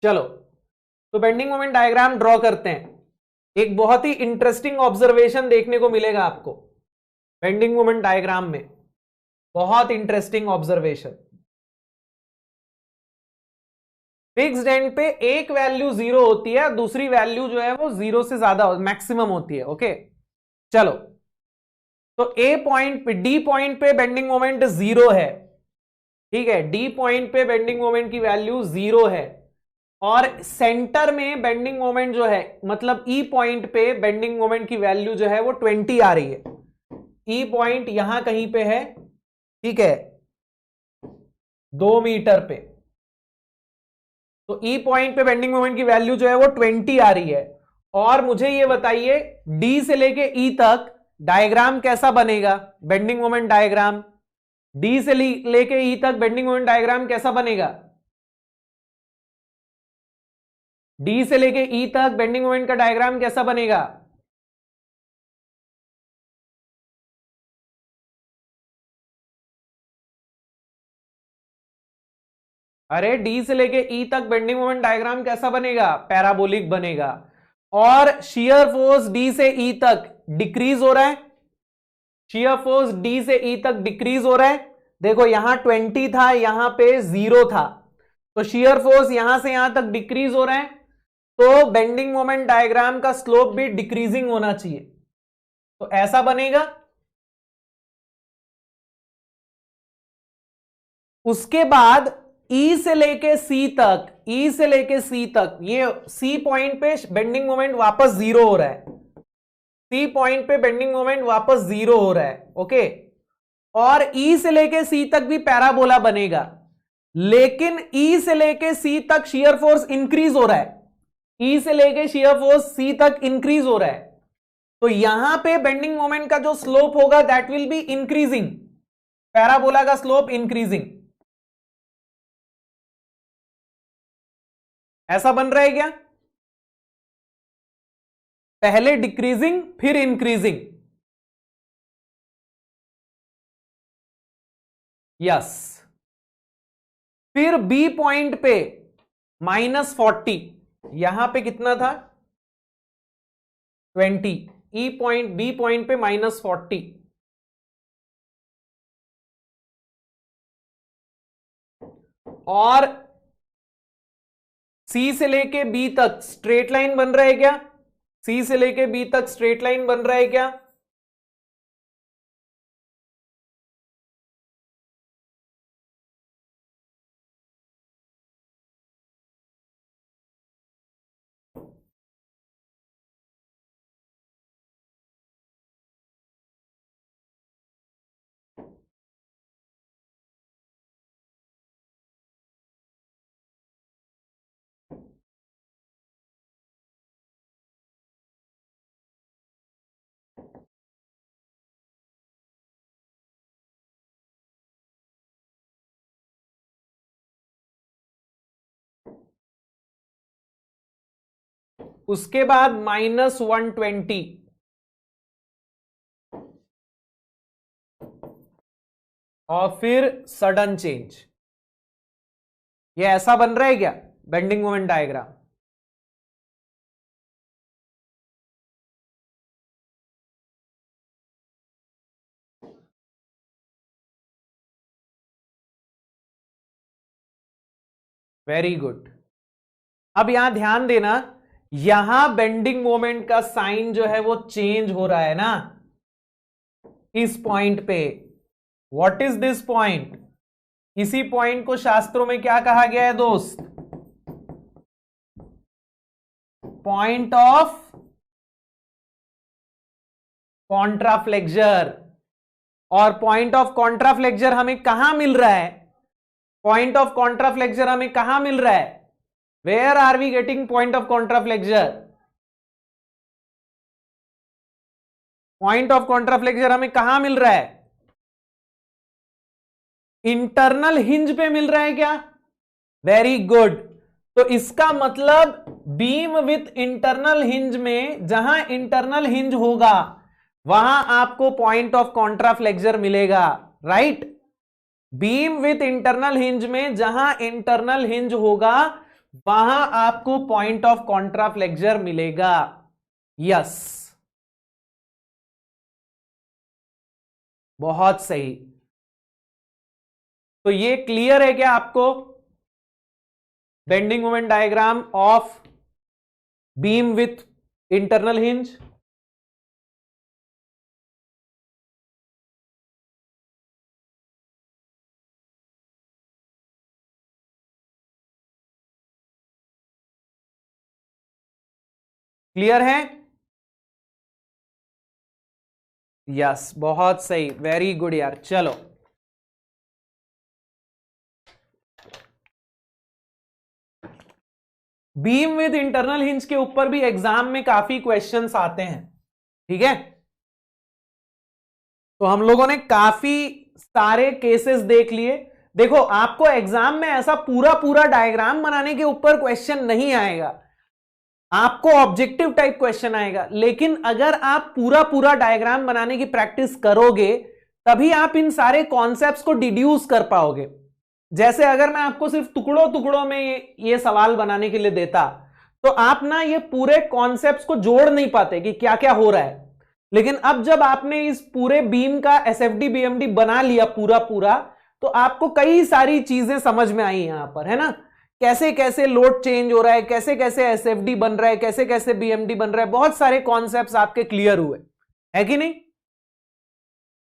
चलो तो बेंडिंग मोमेंट डायग्राम ड्रॉ करते हैं। एक बहुत ही इंटरेस्टिंग ऑब्जर्वेशन देखने को मिलेगा आपको बेंडिंग मोमेंट डायग्राम में, बहुत इंटरेस्टिंग ऑब्जर्वेशन। फिक्स्ड एंड पे एक वैल्यू 0 होती है, दूसरी वैल्यू जो है वो 0 से ज्यादा मैक्सिमम होती है। ओके चलो, तो ए पॉइंट पे, डी पॉइंट पे बेंडिंग मोमेंट 0 है, ठीक है, डी पॉइंट पे बेंडिंग मोमेंट की वैल्यू 0 है, और सेंटर में बेंडिंग मोमेंट जो है, मतलब ई पॉइंट पे बेंडिंग मोमेंट की वैल्यू जो है वो 20 आ रही है। ई पॉइंट यहां कहीं पे है, ठीक है, 2 मीटर पे, तो ई पॉइंट पे बेंडिंग मोमेंट की वैल्यू जो है वो 20 आ रही है। और मुझे ये बताइए डी से लेके ई तक डायग्राम कैसा बनेगा, बेंडिंग मोमेंट डायग्राम, डी से लेके ई तक बेंडिंग मोमेंट डायग्राम कैसा बनेगा, डी से लेके ई तक बेंडिंग मोमेंट का डायग्राम कैसा बनेगा? अरे डी से लेके ई तक बेंडिंग मोमेंट डायग्राम कैसा बनेगा? पैराबोलिक बनेगा। और शियर फोर्स डी से ई तक डिक्रीज हो रहा है, शियर फोर्स डी से ई तक डिक्रीज हो रहा है। देखो यहां 20 था, यहां पे 0 था, तो शियर फोर्स यहां से यहां तक डिक्रीज हो रहा है, तो बेंडिंग मोमेंट डायग्राम का स्लोप भी डिक्रीजिंग होना चाहिए, तो ऐसा बनेगा। उसके बाद ई से लेके सी तक, ई से लेके सी तक, ये सी पॉइंट पे बेंडिंग मोमेंट वापस 0 हो रहा है, सी पॉइंट पे बेंडिंग मोमेंट वापस 0 हो रहा है। ओके, और ई से लेके सी तक भी पैराबोला बनेगा, लेकिन ई से लेके सी तक शियर फोर्स इंक्रीज हो रहा है, ई से लेके शियर फोर्स सी तक इंक्रीज हो रहा है, तो यहां पे बेंडिंग मोमेंट का जो स्लोप होगा that will be increasing, parabola का स्लोप इंक्रीजिंग। ऐसा बन रहा है क्या? पहले डिक्रीजिंग फिर इंक्रीजिंग। यस, फिर बी पॉइंट पे -40, यहां पे कितना था 20, ई पॉइंट बी पॉइंट पे -40, और सी से लेके बी तक स्ट्रेट लाइन बन रहा है क्या? सी से लेके बी तक स्ट्रेट लाइन बन रहा है क्या? उसके बाद -120, और फिर सडन चेंज। ये ऐसा बन रहा है क्या bending moment diagram? Very good. अब यहां ध्यान देना, यहां बेंडिंग मोमेंट का साइन जो है वो चेंज हो रहा है ना, इस पॉइंट पे। What is this point? इसी पॉइंट को शास्त्रों में क्या कहा गया है दोस्त? Point of contraflexure. और पॉइंट ऑफ कॉन्ट्राफ्लेक्सर हमें कहां मिल रहा है? पॉइंट ऑफ कॉन्ट्राफ्लेक्सर हमें कहां मिल रहा है? Where are we getting point of contraflexure? Point of contraflexure हमें कहां मिल रहा है? इंटरनल हिंज पे मिल रहा है क्या? Very good. तो इसका मतलब बीम विथ इंटरनल हिंज में जहां इंटरनल हिंज होगा वहां आपको पॉइंट ऑफ कॉन्ट्राफ्लेक्सर मिलेगा, right. Beam width internal hinge में जहां इंटरनल हिंज होगा वहां आपको पॉइंट ऑफ कॉन्ट्राफ्लेक्सर मिलेगा। यस, बहुत सही। तो ये क्लियर है क्या आपको? Bending moment diagram of beam width internal hinge. Clear है? यस, बहुत सही, वेरी गुड यार। चलो बीम विद इंटरनल हिंज के ऊपर भी एग्जाम में काफी क्वेश्चंस आते हैं, ठीक है। तो हम लोगों ने काफी सारे केसेस देख लिए। देखो, आपको एग्जाम में ऐसा पूरा पूरा डायग्राम बनाने के ऊपर क्वेश्चन नहीं आएगा, आपको ऑब्जेक्टिव टाइप क्वेश्चन आएगा। लेकिन अगर आप पूरा पूरा डायग्राम बनाने की प्रैक्टिस करोगे तभी आप इन सारे कॉन्सेप्ट्स को डिड्यूस कर पाओगे। जैसे अगर मैं आपको सिर्फ टुकड़ों टुकड़ों में ये सवाल बनाने के लिए देता तो आप ना ये पूरे कॉन्सेप्ट्स को जोड़ नहीं पाते कि क्या क्या हो रहा है। लेकिन अब जब आपने इस पूरे बीम का एसएफडी बीएमडी बना लिया पूरा पूरा, तो आपको कई सारी चीजें समझ में आई यहां पर, है ना। कैसे कैसे लोड चेंज हो रहा है, कैसे कैसे एसएफडी बन रहा है, कैसे कैसे बीएमडी बन रहा है, बहुत सारे कॉन्सेप्ट्स आपके क्लियर हुए, है कि नहीं।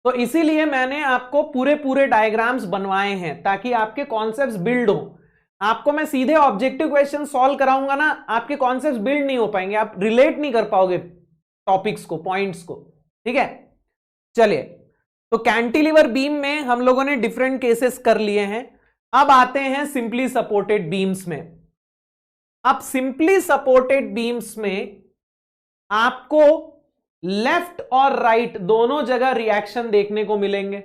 तो इसीलिए मैंने आपको पूरे पूरे डायग्राम्स बनवाए हैं ताकि आपके कॉन्सेप्ट्स बिल्ड हो। आपको मैं सीधे ऑब्जेक्टिव क्वेश्चन सॉल्व कराऊंगा ना, आपके कॉन्सेप्ट्स बिल्ड नहीं हो पाएंगे, आप रिलेट नहीं कर पाओगे टॉपिक्स को, पॉइंट्स को, ठीक है। चलिए, तो कैंटिलीवर बीम में हम लोगों ने डिफरेंट केसेस कर लिए हैं। अब आते हैं सिंपली सपोर्टेड बीम्स में। अब सिंपली सपोर्टेड बीम्स में आपको लेफ्ट और राइट दोनों जगह रिएक्शन देखने को मिलेंगे।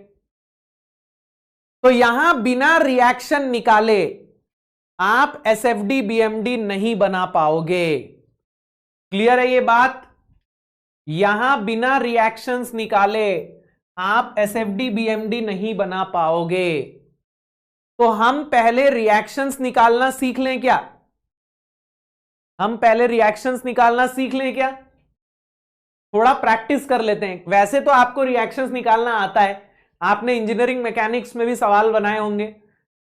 तो यहां बिना रिएक्शन निकाले आप एसएफडी बीएमडी नहीं बना पाओगे। क्लियर है ये बात? यहां बिना रिएक्शंस निकाले आप एसएफडी बीएमडी नहीं बना पाओगे। तो हम पहले रिएक्शंस निकालना सीख लें क्या? हम पहले रिएक्शंस निकालना सीख लें क्या? थोड़ा प्रैक्टिस कर लेते हैं। वैसे तो आपको रिएक्शंस निकालना आता है, आपने इंजीनियरिंग मैकेनिक्स में भी सवाल बनाए होंगे,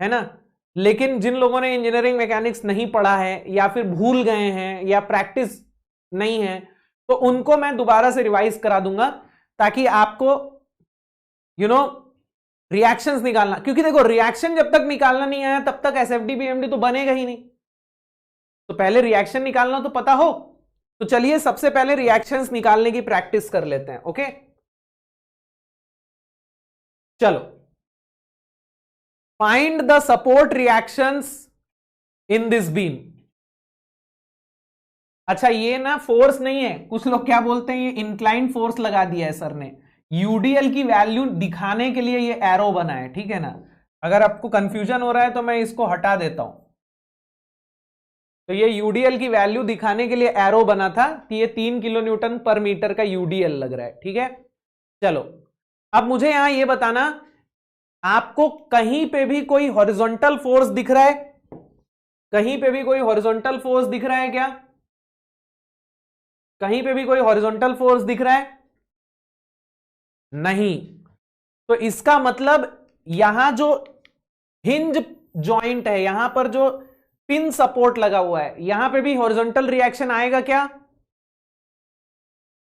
है ना। लेकिन जिन लोगों ने इंजीनियरिंग मैकेनिक्स नहीं पढ़ा है या फिर भूल गए हैं या प्रैक्टिस नहीं है, तो उनको मैं दोबारा से रिवाइज करा दूंगा ताकि आपको रिएक्शंस निकालना, क्योंकि देखो रिएक्शन जब तक निकालना नहीं आया तब तक एसएफडी बीएमडी तो बनेगा ही नहीं। तो पहले रिएक्शन निकालना तो पता हो। तो चलिए सबसे पहले रिएक्शंस निकालने की प्रैक्टिस कर लेते हैं। ओके, चलो, find the support reactions in this beam. अच्छा, ये ना फोर्स नहीं है, कुछ लोग क्या बोलते हैं ये इंक्लाइंड फोर्स लगा दिया है सर ने। यूडीएल की वैल्यू दिखाने के लिए ये एरो बना है, ठीक है ना। अगर आपको कंफ्यूजन हो रहा है तो मैं इसको हटा देता हूं। तो ये यूडीएल की वैल्यू दिखाने के लिए एरो बना था कि ये 3 किलो न्यूटन पर मीटर का यूडीएल लग रहा है, ठीक है। चलो, अब मुझे यहां ये बताना, आपको कहीं पे भी कोई हॉरिजॉन्टल फोर्स दिख रहा है? कहीं पे भी कोई हॉरिजॉन्टल फोर्स दिख रहा है क्या? कहीं पे भी कोई हॉरिजॉन्टल फोर्स दिख रहा है? नहीं। तो इसका मतलब यहां जो हिंज जॉइंट है, यहां पर जो पिन सपोर्ट लगा हुआ है, यहां पे भी हॉरिजॉन्टल रिएक्शन आएगा क्या?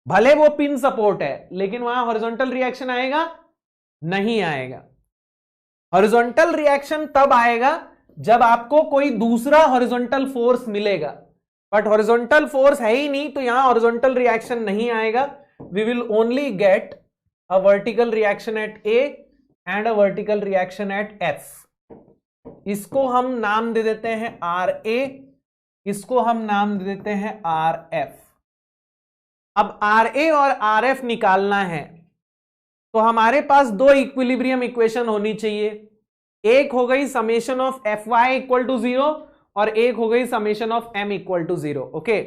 भले वो पिन सपोर्ट है लेकिन वहां हॉरिजॉन्टल रिएक्शन आएगा? नहीं आएगा। हॉरिजॉन्टल रिएक्शन तब आएगा जब आपको कोई दूसरा हॉरिजॉन्टल फोर्स मिलेगा, बट हॉरिजॉन्टल फोर्स है ही नहीं तो यहां हॉरिजॉन्टल रिएक्शन नहीं आएगा। We will only get a vertical reaction at A and a vertical reaction at F. इसको हम नाम दे देते हैं आर ए, इसको हम नाम दे देते हैं आर एफ। अब आर ए और आर एफ निकालना है तो हमारे पास दो इक्विलिब्रियम इक्वेशन होनी चाहिए। एक हो गई summation of F Y equal to 0 और एक हो गई summation of m equal to 0। Okay,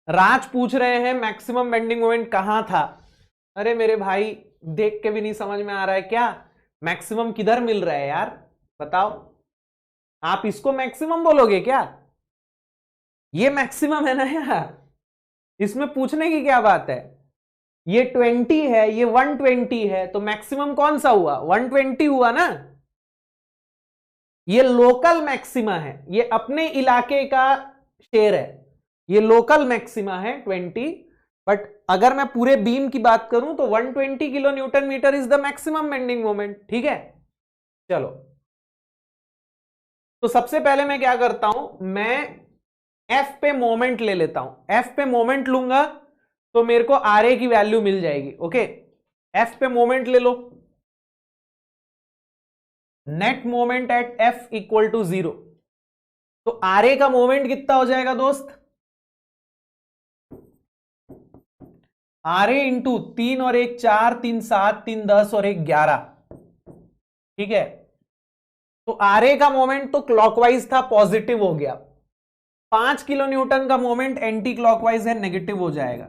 Raj पूछ रहे हैं मैक्सिमम बेंडिंग मोमेंट कहां था। अरे मेरे भाई, देख के भी नहीं समझ में आ रहा है क्या? मैक्सिमम किधर मिल रहा है यार, बताओ। आप इसको मैक्सिमम बोलोगे क्या? ये मैक्सिमम है ना यार, इसमें पूछने की क्या बात है। ये 20 है, ये 120 है, तो मैक्सिमम कौन सा हुआ? 120 हुआ ना। ये लोकल मैक्सिमा है, ये अपने इलाके का शेर है, ये लोकल मैक्सिमा है 20। बट अगर मैं पूरे बीम की बात करूं तो 120 kilo newton meter is the maximum bending moment. ठीक है, चलो। तो सबसे पहले मैं क्या करता हूं, मैं एफ पे मोमेंट ले लेता हूं। एफ पे मोमेंट लूंगा तो मेरे को आर ए की वैल्यू मिल जाएगी। ओके, एफ पे मोमेंट ले लो। Net moment at F equal to 0। तो आर ए का मोमेंट कितना हो जाएगा दोस्त? आर ए इंटू 3 और 1 4, 3 7, 3 10 और 1 11। ठीक है, तो आर ए का मोमेंट तो क्लॉकवाइज था, पॉजिटिव हो गया। 5 किलो न्यूटन का मोमेंट एंटी क्लॉकवाइज है, नेगेटिव हो जाएगा।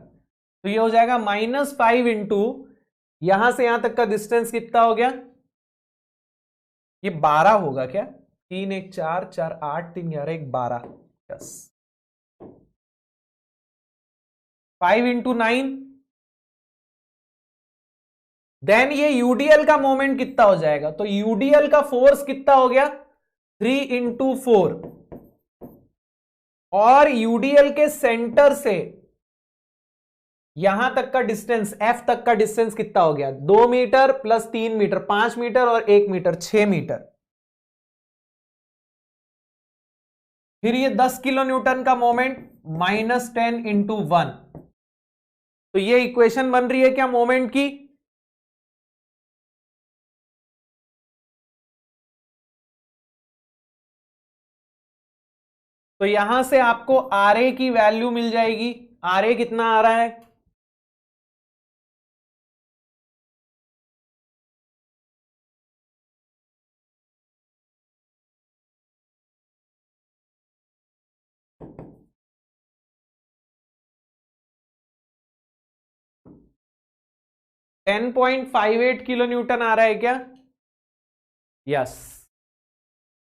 तो ये हो जाएगा -5 इंटू, यहां से यहां तक का डिस्टेंस कितना हो गया? ये 12 होगा क्या? 3 1 4 4 8 3 11 1 12। Yes, 5 into 9। देन ये यूडीएल का मोमेंट कितना हो जाएगा? तो यूडीएल का फोर्स कितना हो गया? 3 इंटू 4। और यूडीएल के सेंटर से यहां तक का डिस्टेंस, एफ तक का डिस्टेंस कितना हो गया? 2 मीटर प्लस 3 मीटर, 5 मीटर और 1 मीटर, 6 मीटर। फिर ये 10 किलो न्यूटन का मोमेंट -10 इंटू 1। तो ये इक्वेशन बन रही है क्या मोमेंट की? तो यहां से आपको आर ए की वैल्यू मिल जाएगी। आर ए कितना आ रहा है? $10.58 किलो न्यूटन आ रहा है क्या? यस।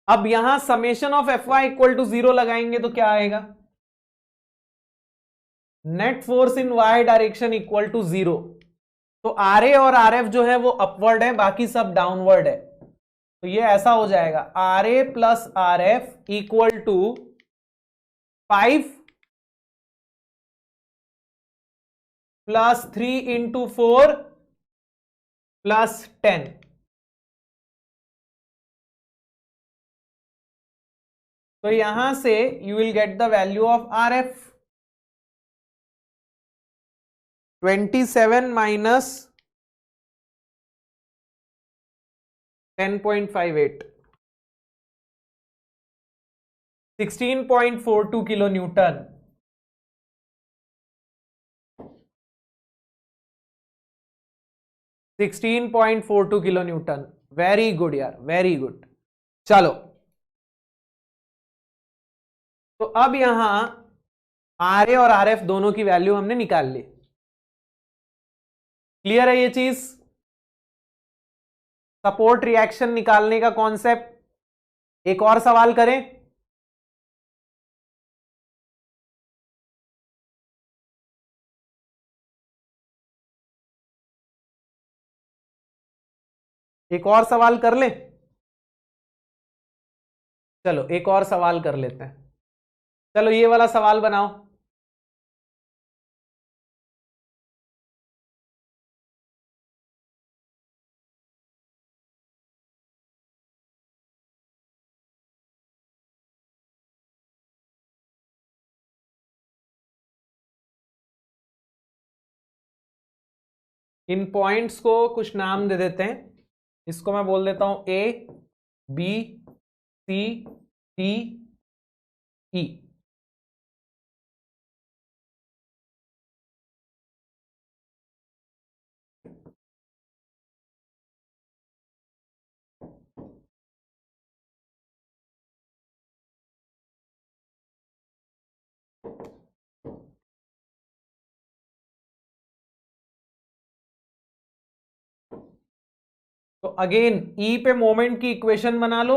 अब यहां summation of F Y equal to 0 लगाएंगे तो क्या आएगा? Net force in Y direction equal to 0। तो आर ए और आर एफ जो है वो अपवर्ड है, बाकी सब डाउनवर्ड है। तो ये ऐसा हो जाएगा, R A plus R F equal to 5 plus 3 into 4 plus 10। तो यहां से you will get the value of R F. 27 minus 10.58, 16.42 kilo newton. Kilo newton. Very good यार, वेरी गुड। चलो, तो अब यहां आर ए और आर एफ दोनों की वैल्यू हमने निकाल ली। क्लियर है ये चीज? सपोर्ट रिएक्शन निकालने का कॉन्सेप्ट। एक और सवाल करें? एक और सवाल कर ले। चलो एक और सवाल कर लेते हैं। चलो ये वाला सवाल बनाओ। इन पॉइंट्स को कुछ नाम दे देते हैं। इसको मैं बोल देता हूं ए, बी, सी, डी, ई। तो अगेन ई पे मोमेंट की इक्वेशन बना लो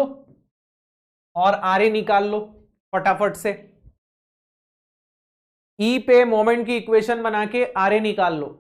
और आर ए निकाल लो फटाफट से। ई पे मोमेंट की इक्वेशन बना के आर ए निकाल लो।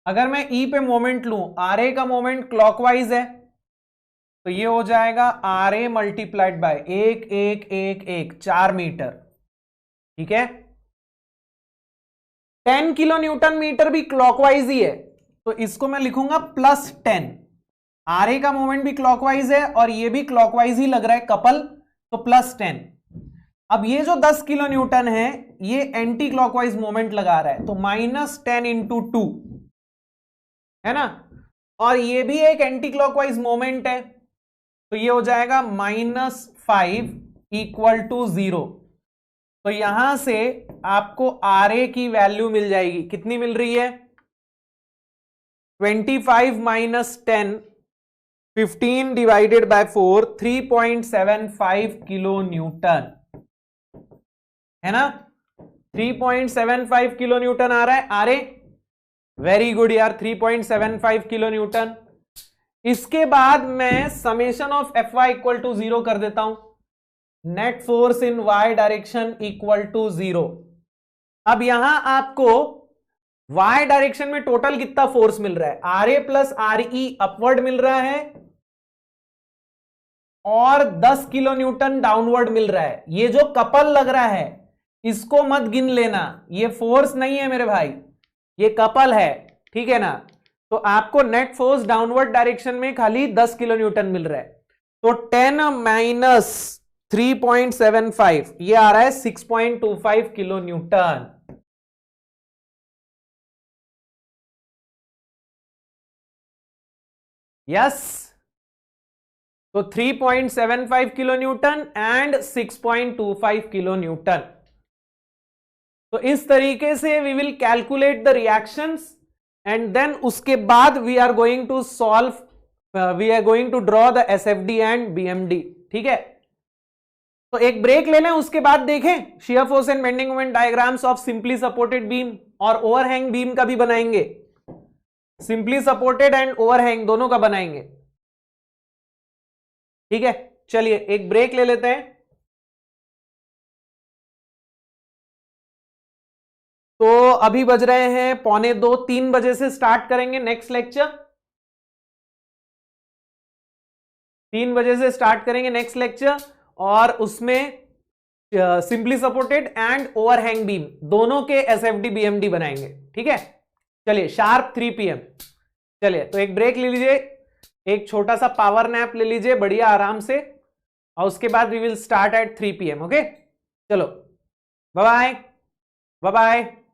अगर मैं ई पे मोमेंट लूं, आर ए का मोमेंट क्लॉकवाइज है, तो ये हो जाएगा R A multiplied by 1 4 meter. ठीक है, 10 किलो न्यूटन मीटर भी क्लॉकवाइज ही है, तो इसको मैं लिखूंगा +10। आर ए का मोमेंट भी क्लॉकवाइज है और ये भी क्लॉकवाइज ही लग रहा है कपल, तो +10। अब ये जो 10 किलो न्यूटन है ये एंटी क्लॉकवाइज मोमेंट लगा रहा है, तो -10 × 2 है ना, और ये भी एक एंटी क्लॉकवाइज मोमेंट है, तो ये हो जाएगा -5 = 0। तो यहां से आपको आर ए की वैल्यू मिल जाएगी, कितनी मिल रही है? 25 - 10, 15 / 4, 3.75 किलो न्यूटन, है ना। 3.75 किलो न्यूटन आ रहा है आर ए। वेरी गुड यार, 3.75 किलो न्यूटन। इसके बाद मैं समेशन ऑफ Fy = 0 कर देता हूं। नेट फोर्स इन y डायरेक्शन = 0। अब यहां आपको y डायरेक्शन में टोटल कितना फोर्स मिल रहा है? Ra + Re अपवर्ड मिल रहा है और 10 किलो न्यूटन डाउनवर्ड मिल रहा है। ये जो कपल लग रहा है इसको मत गिन लेना, ये फोर्स नहीं है मेरे भाई, ये कपल है, ठीक है ना। तो आपको नेट फोर्स डाउनवर्ड डायरेक्शन में खाली 10 किलो न्यूटन मिल रहा है, तो 10 - 3.75 ये आ रहा है 6.25 किलो न्यूटन। यस, तो 3.75 kilo newton and 6.25 kilo newton. तो इस तरीके से we will calculate the reactions and then उसके बाद we are going to solve, we are going to draw the SFD and BMD. ठीक है, तो एक ब्रेक ले लें, उसके बाद देखें shear force and bending moment diagrams of simply supported beam और ओवरहैंग बीम का भी बनाएंगे। सिंपली सपोर्टेड एंड ओवरहैंग दोनों का बनाएंगे। ठीक है, चलिए एक ब्रेक ले लेते हैं। तो अभी बज रहे हैं 1:45, 3 बजे से स्टार्ट करेंगे नेक्स्ट लेक्चर। 3 बजे से स्टार्ट करेंगे नेक्स्ट लेक्चर और उसमें simply supported and overhang beam दोनों के एसएफडी बीएमडी बनाएंगे। ठीक है, चलिए शार्प 3 PM। चलिए तो एक ब्रेक ले लीजिए, एक छोटा सा पावर नैप ले लीजिए बढ़िया आराम से, और उसके बाद we will start at 3 PM। Okay, चलो बाय बाय बाय बाय।